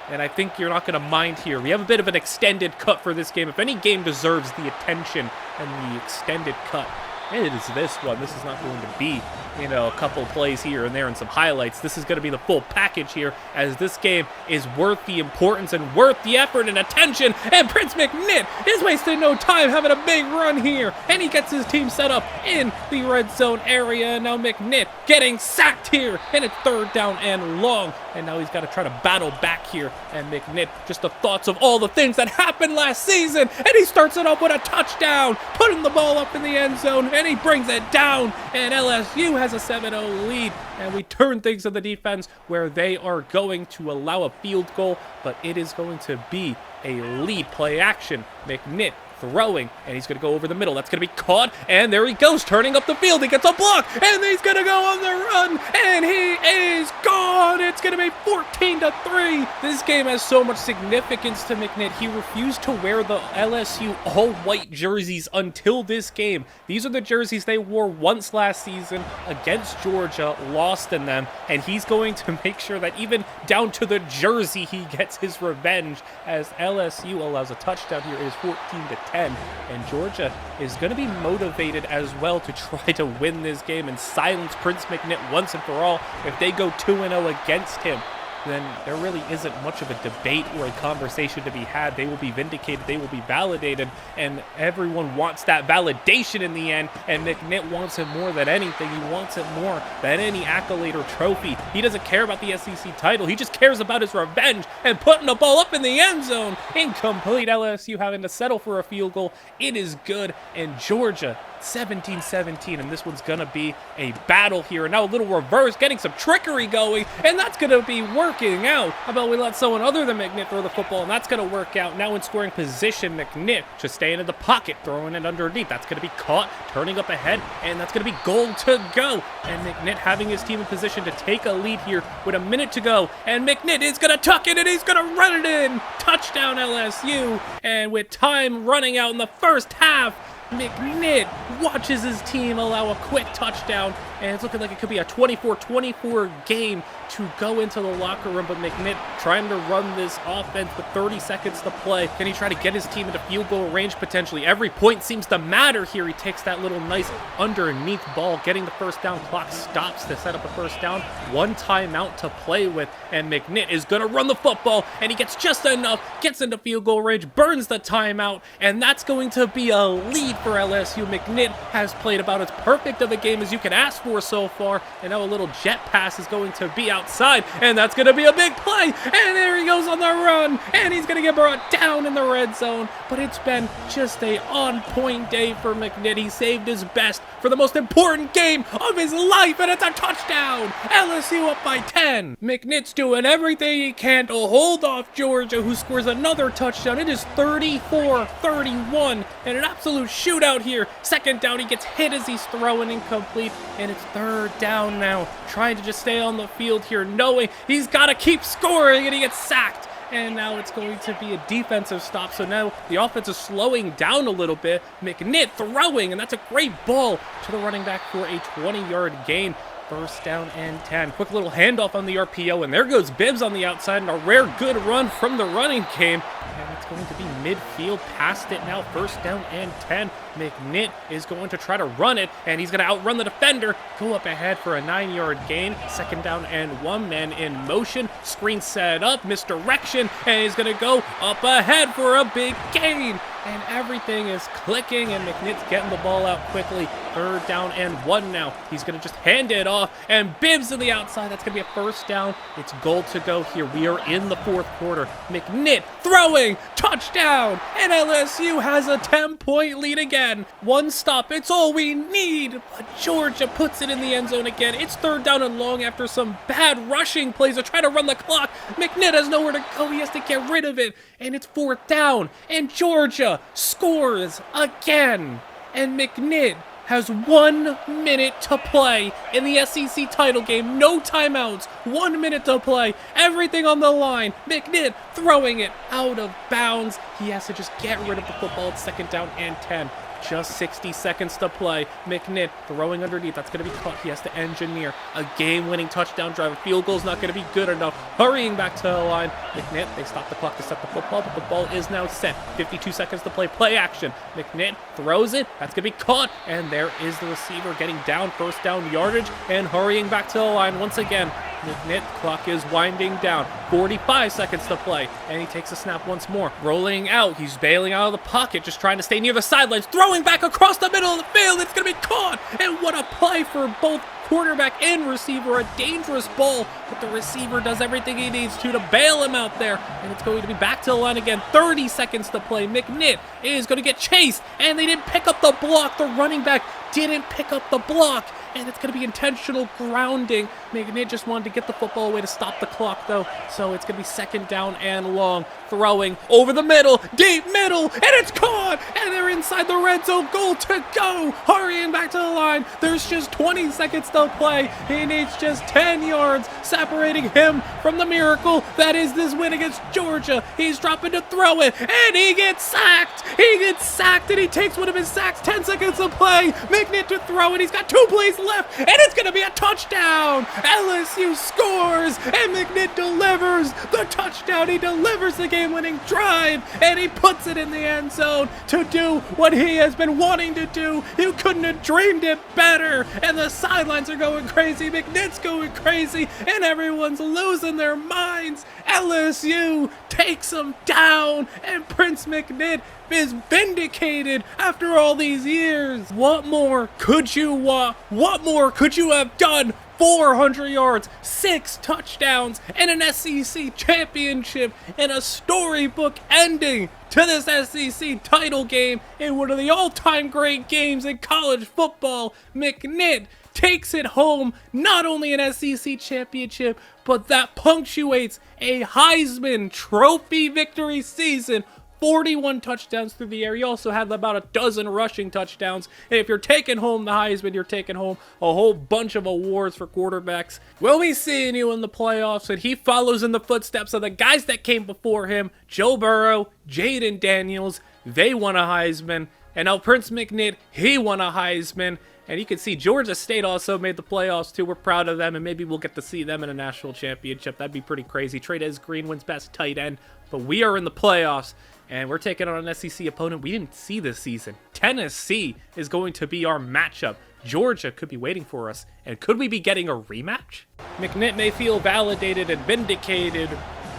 And I think you're not going to mind here. We have a bit of an extended cut for this game. If any game deserves the attention and the extended cut, it is this one. This is not going to be, a couple plays here and there and some highlights. This is going to be the full package here, as this game is worth the importance and worth the effort and attention. And Prince McNitt is wasting no time, having a big run here. And he gets his team set up in the red zone area. Now McNitt getting sacked here, and it's 3rd down and long. And now he's got to try to battle back here. And McNitt, just the thoughts of all the things that happened last season. And he starts it off with a touchdown, putting the ball up in the end zone. And he brings it down. And LSU has a 7-0 lead. And we turn things to the defense, where they are going to allow a field goal. But it is going to be a lead play action. McNitt throwing, and he's going to go over the middle. That's going to be caught, and there he goes, turning up the field. He gets a block, and he's going to go on the run, and he is gone. It's going to be 14-3. This game has so much significance to McNitt. He refused to wear the LSU all-white jerseys until this game. These are the jerseys they wore once last season against Georgia, lost in them, and he's going to make sure that even down to the jersey, he gets his revenge, as LSU allows a touchdown here. It is 14-10. And Georgia is going to be motivated as well to try to win this game and silence Prince McNitt once and for all. If they go 2-0 against him, then there really isn't much of a debate or a conversation to be had. They will be vindicated, they will be validated, and everyone wants that validation in the end, and McNitt wants it more than anything. He wants it more than any accolade or trophy. He doesn't care about the SEC title. He just cares about his revenge and putting the ball up in the end zone. Incomplete. LSU having to settle for a field goal. It is good, and Georgia 17-17, and this one's gonna be a battle here. And now a little reverse, getting some trickery going, and that's gonna be working out. How about we let someone other than McNitt throw the football, and that's gonna work out. Now in scoring position, McNitt just staying in the pocket, throwing it underneath. That's gonna be caught, turning up ahead, and that's gonna be goal to go. And McNitt having his team in position to take a lead here with a minute to go, and McNitt is gonna tuck it, and he's gonna run it in. Touchdown LSU. And with time running out in the first half, McNitt watches his team allow a quick touchdown, and it's looking like it could be a 24-24 game to go into the locker room, but McNitt trying to run this offense with 30 seconds to play. Can he try to get his team into field goal range potentially? Every point seems to matter here. He takes that little nice underneath ball, getting the first down. Clock stops to set up a first down. One timeout to play with, and McNitt is going to run the football, and he gets just enough, gets into field goal range, burns the timeout, and that's going to be a lead for LSU. McNitt has played about as perfect of a game as you can ask for so far, and now a little jet pass is going to be outside, and that's going to be a big play, and there he goes on the run, and he's going to get brought down in the red zone, but it's been just a on-point day for McNitt. He saved his best for the most important game of his life, and it's a touchdown! LSU up by 10. McNitt's doing everything he can to hold off Georgia, who scores another touchdown. It is 34-31, and an absolute shootout here. Second down, he gets hit as he's throwing incomplete, and it's third down now. Trying to just stay on the field here, knowing he's got to keep scoring, and he gets sacked. And now it's going to be a defensive stop. So now the offense is slowing down a little bit. McNitt throwing, and that's a great ball to the running back for a 20-yard gain. First down and 10. Quick little handoff on the RPO, and there goes Bibbs on the outside, and a rare good run from the running game. And it's going to be midfield past it now. First down and 10. McNitt is going to try to run it, and he's going to outrun the defender. Go up ahead for a 9-yard gain. Second down and 1. Man in motion. Screen set up. Misdirection, and he's going to go up ahead for a big gain. And everything is clicking, and McNitt's getting the ball out quickly. Third down and 1 now. He's going to just hand it off, and Bibbs to the outside. That's going to be a first down. It's goal to go here. We are in the fourth quarter. McNitt throwing, touchdown, and LSU has a 10-point lead again. One stop, it's all we need, but Georgia puts it in the end zone again. It's third down and long after some bad rushing plays to try to run the clock. McNitt has nowhere to go. He has to get rid of it, and it's fourth down, and Georgia scores again, and McNitt has 1 minute to play in the SEC title game. No timeouts, 1 minute to play, everything on the line. McNitt throwing it out of bounds. He has to just get rid of the football at second down and 10. Just 60 seconds to play. McNitt throwing underneath. That's going to be caught. He has to engineer a game-winning touchdown drive. A field goal is not going to be good enough. Hurrying back to the line. McNitt, they stop the clock to set the football, but the ball is now set. 52 seconds to play. Play action. McNitt throws it. That's going to be caught. And there is the receiver getting down. First down yardage and hurrying back to the line once again. McNitt, clock is winding down. 45 seconds to play. And he takes a snap once more. Rolling out. He's bailing out of the pocket. Just trying to stay near the sidelines. Throwing back across the middle of the field. It's going to be caught. And what a play for both quarterback and receiver. A dangerous ball. But the receiver does everything he needs to bail him out there. And it's going to be back to the line again. 30 seconds to play. McNitt is going to get chased. And they didn't pick up the block. The running back didn't pick up the block. And it's going to be intentional grounding. McNitt just wanted to get the football away to stop the clock, though. So it's going to be second down and long. Throwing over the middle, deep middle, and it's caught! And they're inside the red zone. Goal to go! Hurrying back to the line. There's just 20 seconds to play. He needs just 10 yards, separating him from the miracle that is this win against Georgia. He's dropping to throw it, and he gets sacked! He gets sacked, and he takes one of his sacks. 10 seconds to play. McNitt to throw it. He's got 2 plays left, and it's going to be a touchdown! LSU scores, and McNitt delivers the touchdown. He delivers the game-winning drive, and he puts it in the end zone to do what he has been wanting to do. You couldn't have dreamed it better, and the sidelines are going crazy. McNitt's going crazy, and everyone's losing their minds. LSU takes him down, and Prince McNitt is vindicated after all these years. What more could you want? What more could you have done? 400 yards, 6 touchdowns, and an SEC championship, and a storybook ending to this SEC title game in one of the all-time great games in college football. McNitt takes it home, not only an SEC championship, but that punctuates a Heisman Trophy victory season 41 touchdowns through the air. He also had about a dozen rushing touchdowns. And if you're taking home the Heisman, you're taking home a whole bunch of awards for quarterbacks. We'll be seeing you in the playoffs, and he follows in the footsteps of the guys that came before him. Joe Burrow, Jaden Daniels, they won a Heisman. And now Prince McNitt, he won a Heisman. And you can see Georgia State also made the playoffs too. We're proud of them, and maybe we'll get to see them in a national championship. That'd be pretty crazy. Trey'Dez Green wins best tight end. But we are in the playoffs, and we're taking on an SEC opponent we didn't see this season. Tennessee is going to be our matchup. Georgia could be waiting for us. And could we be getting a rematch? McNitt may feel validated and vindicated,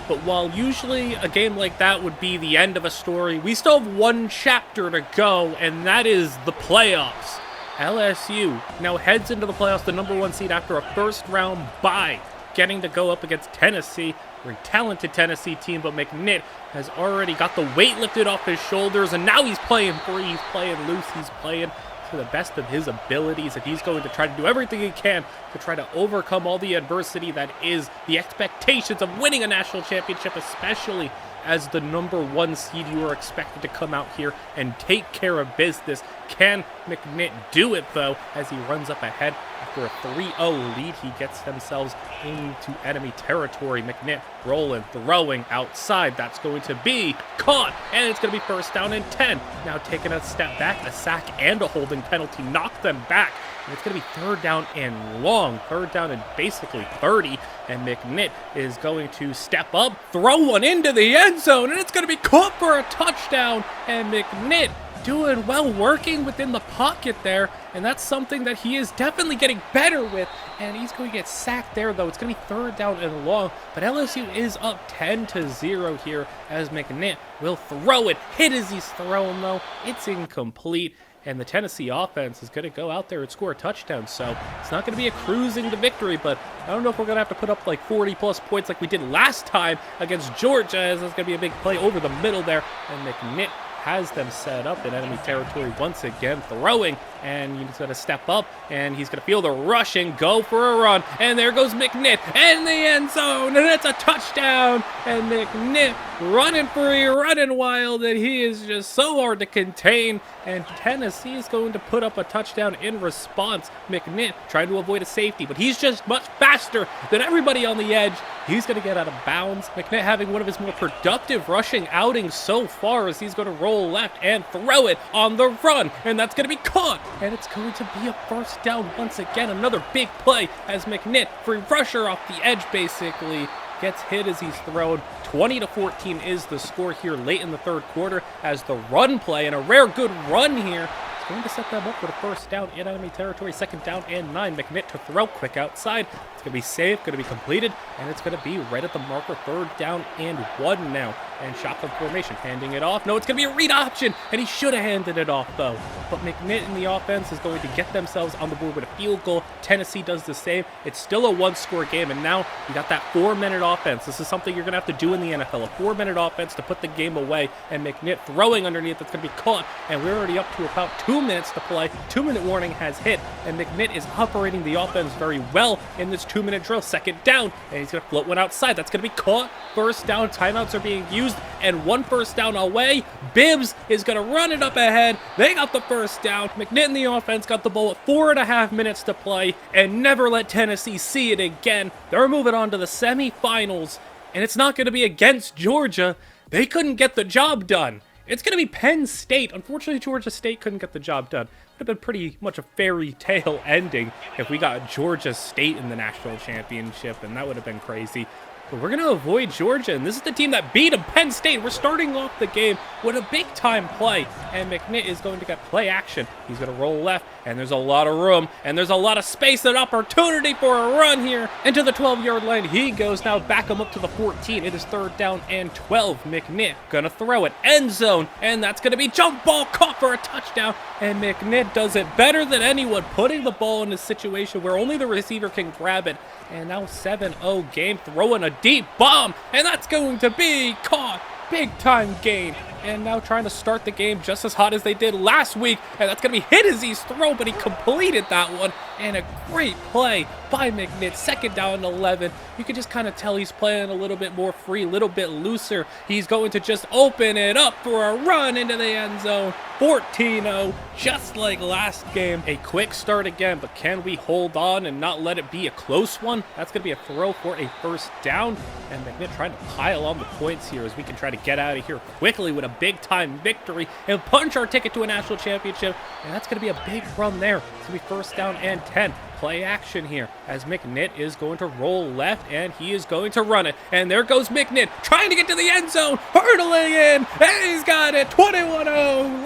but while usually a game like that would be the end of a story, we still have one chapter to go, and that is the playoffs. LSU now heads into the playoffs, the #1 seed after a first-round bye, getting to go up against Tennessee. Very talented Tennessee team, but McNitt has already got the weight lifted off his shoulders, and now he's playing free, he's playing loose, he's playing to the best of his abilities, and he's going to try to do everything he can to try to overcome all the adversity that is the expectations of winning a national championship, especially as the #1 seed. You are expected to come out here and take care of business. Can McNitt do it, though, as he runs up ahead after a 3-0 lead? He gets themselves into enemy territory. McNitt rolling, throwing outside. That's going to be caught, and it's going to be first down and 10. Now taking a step back, a sack and a holding penalty knock them back. And it's going to be third down and long, third down and basically 30, and McNitt is going to step up, throw one into the end zone, and it's going to be caught for a touchdown, and McNitt doing well, working within the pocket there, and that's something that he is definitely getting better with, and he's going to get sacked there, though. It's going to be third down and long, but LSU is up 10-0 here as McNitt will throw it, hit as he's throwing, though. It's incomplete. And the Tennessee offense is going to go out there and score a touchdown. So it's not going to be a cruising to victory, but I don't know if we're going to have to put up like 40-plus points like we did last time against Georgia, as it's going to be a big play over the middle there. And McNitt has them set up in enemy territory once again, throwing, and he's going to step up, and he's going to feel the rush and go for a run, and there goes McNitt in the end zone, and it's a touchdown, and McNitt running free, running wild, and he is just so hard to contain, and Tennessee is going to put up a touchdown in response. McNitt trying to avoid a safety, but he's just much faster than everybody on the edge. He's going to get out of bounds. McNitt having one of his more productive rushing outings so far, as he's going to roll left and throw it on the run, and that's going to be caught, and it's going to be a first down once again. Another big play as McNitt, free rusher off the edge, basically gets hit as he's thrown. 20-14 is the score here late in the third quarter, as the run play, and a rare good run here, is going to set them up with a first down in enemy territory. Second down and 9. McNitt to throw quick outside. It's going to be safe, going to be completed, and it's going to be right at the marker. Third down and 1 now. And shotgun formation, handing it off. No, it's going to be a read option, and he should have handed it off, though. But McNitt in the offense is going to get themselves on the board with a field goal. Tennessee does the same. It's still a one-score game, and now you got that 4-minute offense. This is something you're going to have to do in the NFL, a 4-minute offense to put the game away, and McNitt throwing underneath. That's going to be caught, and we're already up to about 2 minutes to play. 2-minute warning has hit, and McNitt is operating the offense very well in this 2-minute drill. Second down, and he's going to float one outside. That's going to be caught. First down. Timeouts are being used, and 1 first down away. Bibbs is going to run it up ahead. They got the first down. McNitt in the offense got the ball at 4.5 minutes to play, and never let Tennessee see it again. They're moving on to the semifinals, and it's not going to be against Georgia. They couldn't get the job done. It's going to be Penn State. Unfortunately, Georgia State couldn't get the job done. It would have been pretty much a fairy tale ending if we got Georgia State in the national championship, and that would have been crazy. But we're going to avoid Georgia, and this is the team that beat them, Penn State. We're starting off the game with a big-time play, and McNitt is going to get play action. He's going to roll left, and there's a lot of room, and there's a lot of space and opportunity for a run here. Into the 12-yard line he goes. Now back him up to the 14. It is third down and 12. McNitt going to throw it. End zone, and that's going to be jump ball caught for a touchdown, and McNitt does it better than anyone, putting the ball in a situation where only the receiver can grab it. And now 7-0 game, throwing a deep bomb, and that's going to be caught. Big time gain, and now trying to start the game just as hot as they did last week. And that's going to be Hiddezy's throw, but he completed that one. And a great play by McNitt's. Second down and 11. You can just kind of tell he's playing a little bit more free, a little bit looser. He's going to just open it up for a run into the end zone. 14-0, just like last game. A quick start again, but can we hold on and not let it be a close one? That's going to be a throw for a first down. And McNitt trying to pile on the points here as we can try to get out of here quickly with a big-time victory and punch our ticket to a national championship. And that's going to be a big run there. It's going to be first down and 10. Play action here as McNitt is going to roll left and he is going to run it. And there goes McNitt trying to get to the end zone, hurdling in, and he's got it. 21-0.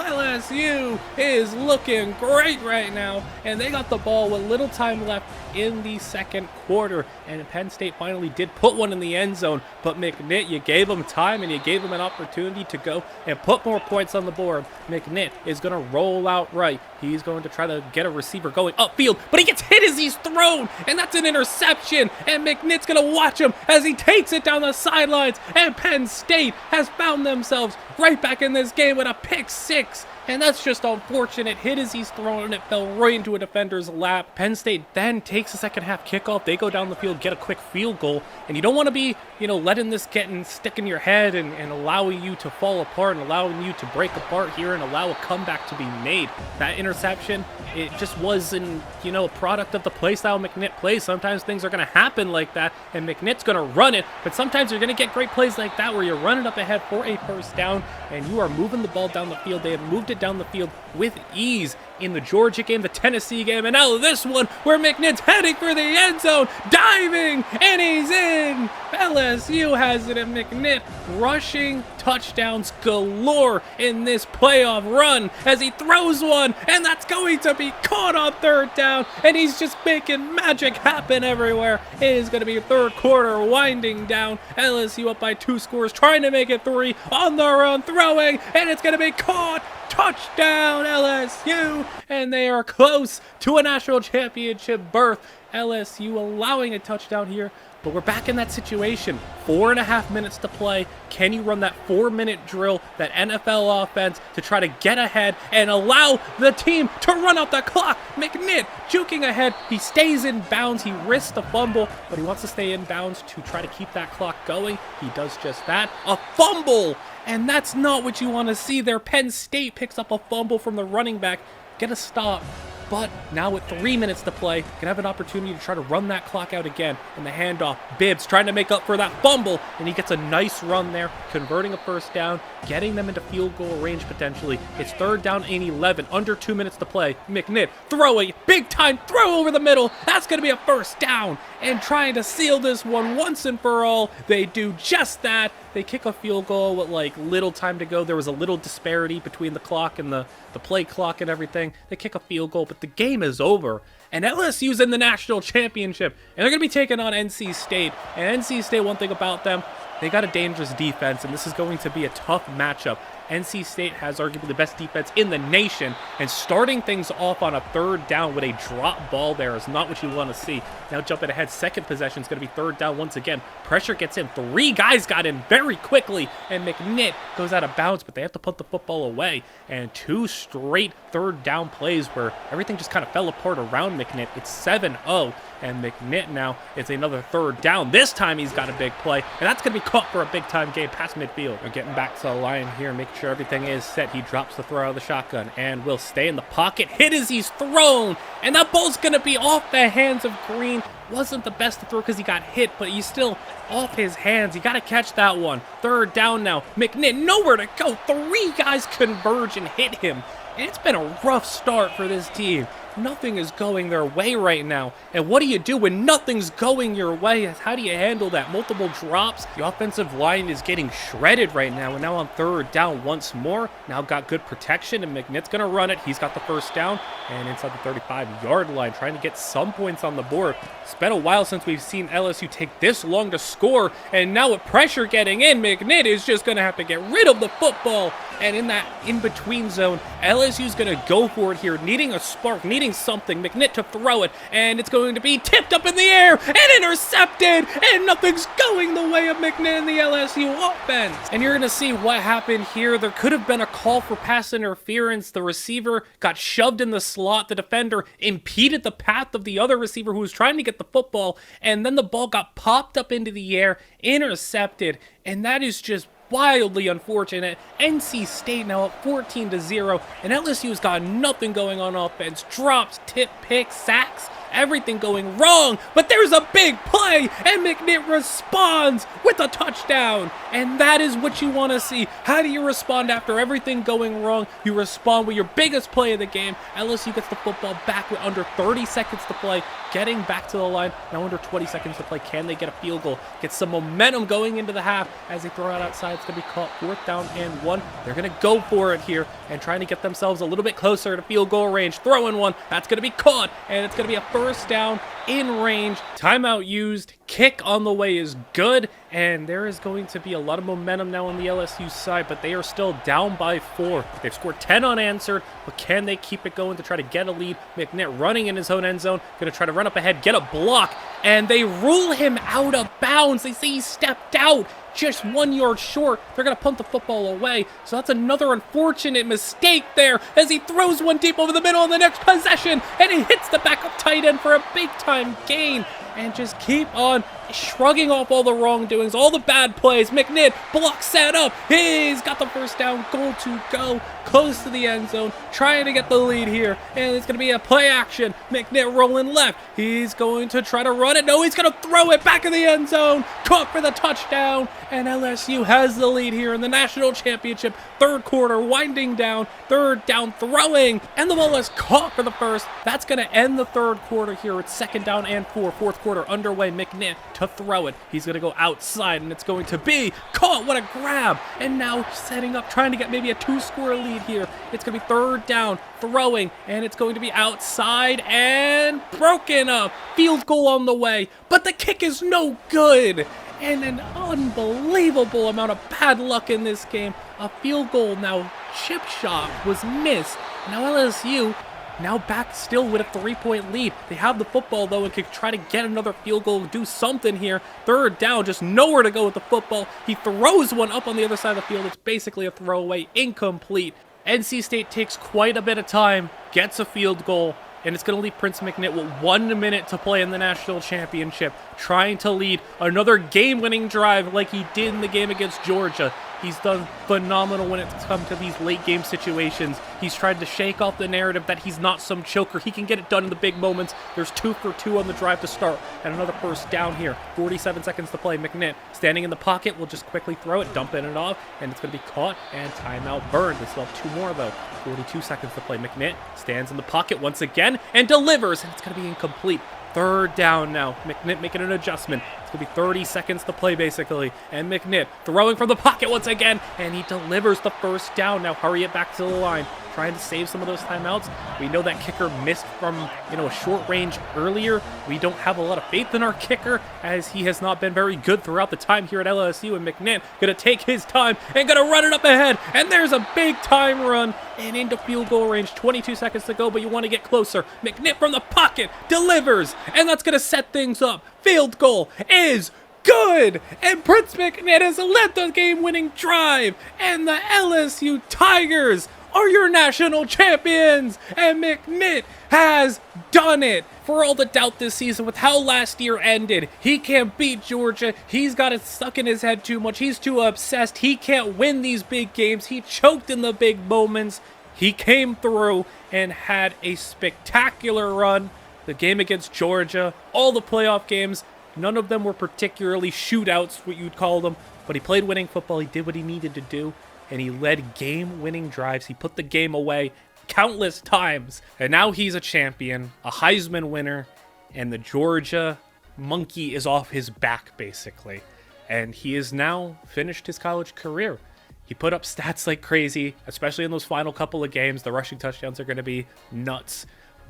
LSU is looking great right now, and they got the ball with little time left in the second quarter. And Penn State finally did put one in the end zone, but McNitt, you gave him time and you gave him an opportunity to go and put more points on the board. McNitt is going to roll out right. He's going to try to get a receiver going upfield, but he gets hit as he's thrown, and that's an interception. And McNitt's going to watch him as he takes it down the sidelines, and Penn State has found themselves right back in this game with a pick six. And that's just unfortunate. Hit as he's thrown, and it fell right into a defender's lap. Penn State then takes a second half kickoff. They go down the field, get a quick field goal. And you don't want to be, letting this get and stick in your head and allowing you to fall apart and allowing you to break apart here and allow a comeback to be made. That interception, it just wasn't, a product of the play style McNitt plays. Sometimes things are going to happen like that, and McNitt's going to run it. But sometimes you're going to get great plays like that where you're running up ahead for a first down, and you are moving the ball down the field. They have moved it down the field with ease in the Georgia game, the Tennessee game, and now this one where McNitt's heading for the end zone, diving, and he's in. LSU has it, and McNitt rushing touchdowns galore in this playoff run as he throws one, and that's going to be caught on third down, and he's just making magic happen everywhere. It is going to be third quarter winding down. LSU up by 2 scores, trying to make it 3 on the run, throwing, and it's going to be caught. Touchdown LSU, and they are close to a national championship berth. LSU allowing a touchdown here, but we're back in that situation. 4.5 minutes to play. Can you run that 4-minute drill, that NFL offense, to try to get ahead and allow the team to run out the clock? McNitt juking ahead. He stays in bounds. He risks the fumble, but he wants to stay in bounds to try to keep that clock going. He does just that. A fumble! And that's not what you want to see there. Penn State picks up a fumble from the running back. Get a stop. But now with 3 minutes to play, can have an opportunity to try to run that clock out again. And the handoff, Bibbs trying to make up for that fumble, and he gets a nice run there, converting a first down, getting them into field goal range potentially. It's third down and 11, under 2 minutes to play. McNitt throwing, big time throw over the middle. That's going to be a first down. And trying to seal this one once and for all, they do just that. They kick a field goal with little time to go. There was a little disparity between the clock and the play clock and everything. They kick a field goal, but the game is over. And LSU's in the national championship. And they're going to be taking on NC State. And NC State, one thing about them, they got a dangerous defense, and this is going to be a tough matchup. NC State has arguably the best defense in the nation, and starting things off on a third down with a drop ball there is not what you want to see. Now jumping ahead, second possession is going to be third down once again. Pressure gets in. 3 guys got in very quickly, and McNitt goes out of bounds, but they have to punt the football away. And 2 straight third down plays where everything just kind of fell apart around McNitt. It's 7-0, and McNitt now, it's another third down. This time he's got a big play, and that's going to be caught for a big-time game past midfield. They're getting back to the line here, making sure everything is set. He drops the throw out of the shotgun and will stay in the pocket. Hit as he's thrown, and that ball's going to be off the hands of Green. Wasn't the best to throw because he got hit, but he's still off his hands. You got to catch that one. Third down now. McNitt nowhere to go. 3 guys converge and hit him. And it's been a rough start for this team. Nothing is going their way right now. And what do you do when nothing's going your way? How do you handle that? Multiple drops. The offensive line is getting shredded right now. And now on third down once more. Now got good protection, and McNitt's going to run it. He's got the first down. And inside the 35-yard line, trying to get some points on the board. This been a while since we've seen LSU take this long to score, and now with pressure getting in, McNitt is just going to have to get rid of the football. And in that in-between zone, LSU's going to go for it here, needing a spark, needing something. McNitt to throw it, and it's going to be tipped up in the air and intercepted, and nothing's going the way of McNitt and the LSU offense. And you're going to see what happened here. There could have been a call for pass interference. The receiver got shoved in the slot. The defender impeded the path of the other receiver who was trying to get the football, and then the ball got popped up into the air, intercepted, and that is just wildly unfortunate. NC State now up 14-0, and LSU's got nothing going on offense. Drops, tip, picks, sacks, everything going wrong, but there's a big play, and McNitt responds with a touchdown, and that is what you want to see. How do you respond after everything going wrong? You respond with your biggest play of the game. LSU gets the football back with under 30 seconds to play, getting back to the line. Now under 20 seconds to play. Can they get a field goal? Get some momentum going into the half as they throw it outside. It's going to be caught 4th down and 1. They're going to go for it here and trying to get themselves a little bit closer to field goal range. Throwing one. That's going to be caught, and it's going to be a first down in range. Timeout used. Kick on the way is good, and there is going to be a lot of momentum now on the LSU side, but they are still down by 4. They've scored 10 unanswered, but can they keep it going to try to get a lead? McNitt running in his own end zone, going to try to run up ahead, get a block, and they rule him out of bounds. They say he stepped out just 1 yard short. They're going to punt the football away, so that's another unfortunate mistake there as he throws one deep over the middle on the next possession, and he hits the backup tight end for a big-time gain. And just keep on shrugging off all the wrongdoings, all the bad plays. McNitt blocks set up. He's got the first down. Goal to go. Close to the end zone. Trying to get the lead here. And it's going to be a play action. McNitt rolling left. He's going to try to run it. No, he's going to throw it back in the end zone. Caught for the touchdown. And LSU has the lead here in the national championship. 3rd quarter winding down. 3rd down throwing. And the ball is caught for the first. That's going to end the 3rd quarter here. It's 2nd down and 4. 4th quarter underway. McNitt to throw it. He's going to go outside, and it's going to be caught. What a grab. And now setting up, trying to get maybe a 2-score lead here. It's going to be 3rd down, throwing, and it's going to be outside and broken up. Field goal on the way, but the kick is no good. And an unbelievable amount of bad luck in this game. A field goal now, chip shot, was missed. Now LSU now back still with a 3-point lead. They have the football, though, and can try to get another field goal, do something here. 3rd down, just nowhere to go with the football. He throws one up on the other side of the field. It's basically a throwaway, incomplete. NC State takes quite a bit of time, gets a field goal, and it's going to leave Prince McNitt with 1 minute to play in the national championship, trying to lead another game-winning drive like he did in the game against Georgia. He's done phenomenal when it's come to these late-game situations. He's tried to shake off the narrative that he's not some choker. He can get it done in the big moments. There's 2 for 2 on the drive to start, and another first down here. 47 seconds to play. McNitt standing in the pocket will just quickly throw it, dumping it off, and it's going to be caught, and timeout burned. They still have 2 more, though. 42 seconds to play. McNitt stands in the pocket once again and delivers, and it's going to be incomplete. 3rd down now. McNitt making an adjustment. It's going to be 30 seconds to play, basically. And McNitt throwing from the pocket once again, and he delivers the first down. Now hurry it back to the line. Trying to save some of those timeouts. We know that kicker missed from, a short range earlier. We don't have a lot of faith in our kicker, as he has not been very good throughout the time here at LSU. And McNitt going to take his time and going to run it up ahead. And there's a big time run and into field goal range. 22 seconds to go, but you want to get closer. McNitt from the pocket delivers, and that's going to set things up. Field goal is good, and Prince McNitt has led the game-winning drive, and the LSU Tigers are your national champions, and McNitt has done it. For all the doubt this season with how last year ended, he can't beat Georgia. He's got it stuck in his head too much. He's too obsessed. He can't win these big games. He choked in the big moments. He came through and had a spectacular run. The game against Georgia, all the playoff games, none of them were particularly shootouts, what you'd call them, but he played winning football. He did what he needed to do, and he led game-winning drives. He put the game away countless times, and now he's a champion, a Heisman winner, and the Georgia monkey is off his back, basically. And he has now finished his college career. He put up stats like crazy, especially in those final couple of games. The rushing touchdowns are going to be nuts.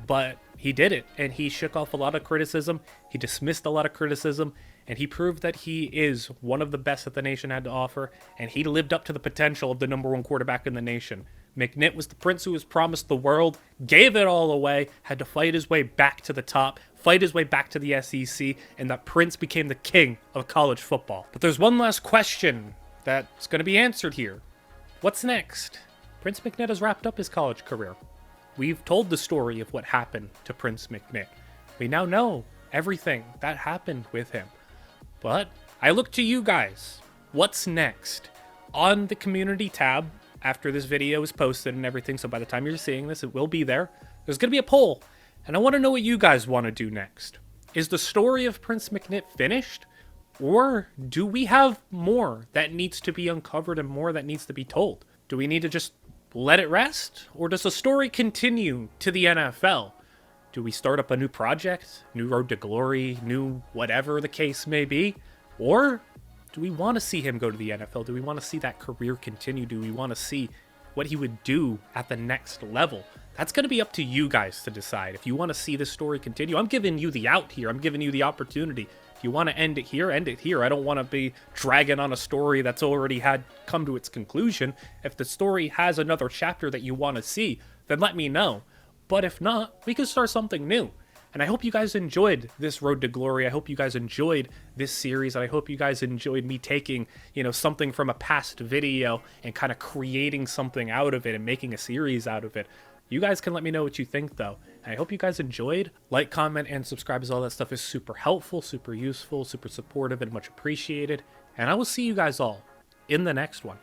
But he did it, and he shook off a lot of criticism. He dismissed a lot of criticism, and he proved that he is one of the best that the nation had to offer, and he lived up to the potential of the #1 quarterback in the nation. McNitt was the prince who was promised the world, gave it all away, had to fight his way back to the top, fight his way back to the SEC, and that prince became the king of college football. But there's one last question that's going to be answered here. What's next? Prince McNitt has wrapped up his college career. We've told the story of what happened to Prince McNitt. We now know everything that happened with him. But I look to you guys. What's next? On the community tab, after this video is posted and everything, so by the time you're seeing this, it will be there. There's going to be a poll, and I want to know what you guys want to do next. Is the story of Prince McNitt finished? Or do we have more that needs to be uncovered and more that needs to be told? Do we need to just let it rest? Or does the story continue to the NFL? Do we start up a new project, new road to glory, new whatever the case may be? Or do we want to see him go to the NFL? Do we want to see that career continue? Do we want to see what he would do at the next level? That's going to be up to you guys to decide. If you want to see this story continue, I'm giving you the out here. I'm giving you the opportunity. If you want to end it here, end it here. I don't want to be dragging on a story that's already had come to its conclusion. If the story has another chapter that you want to see, then let me know. But if not, we can start something new. And I hope you guys enjoyed this Road to Glory. I hope you guys enjoyed this series. And I hope you guys enjoyed me taking, something from a past video and kind of creating something out of it and making a series out of it. You guys can let me know what you think, though. And I hope you guys enjoyed. Like, comment, and subscribe, as all that stuff is super helpful, super useful, super supportive, and much appreciated. And I will see you guys all in the next one.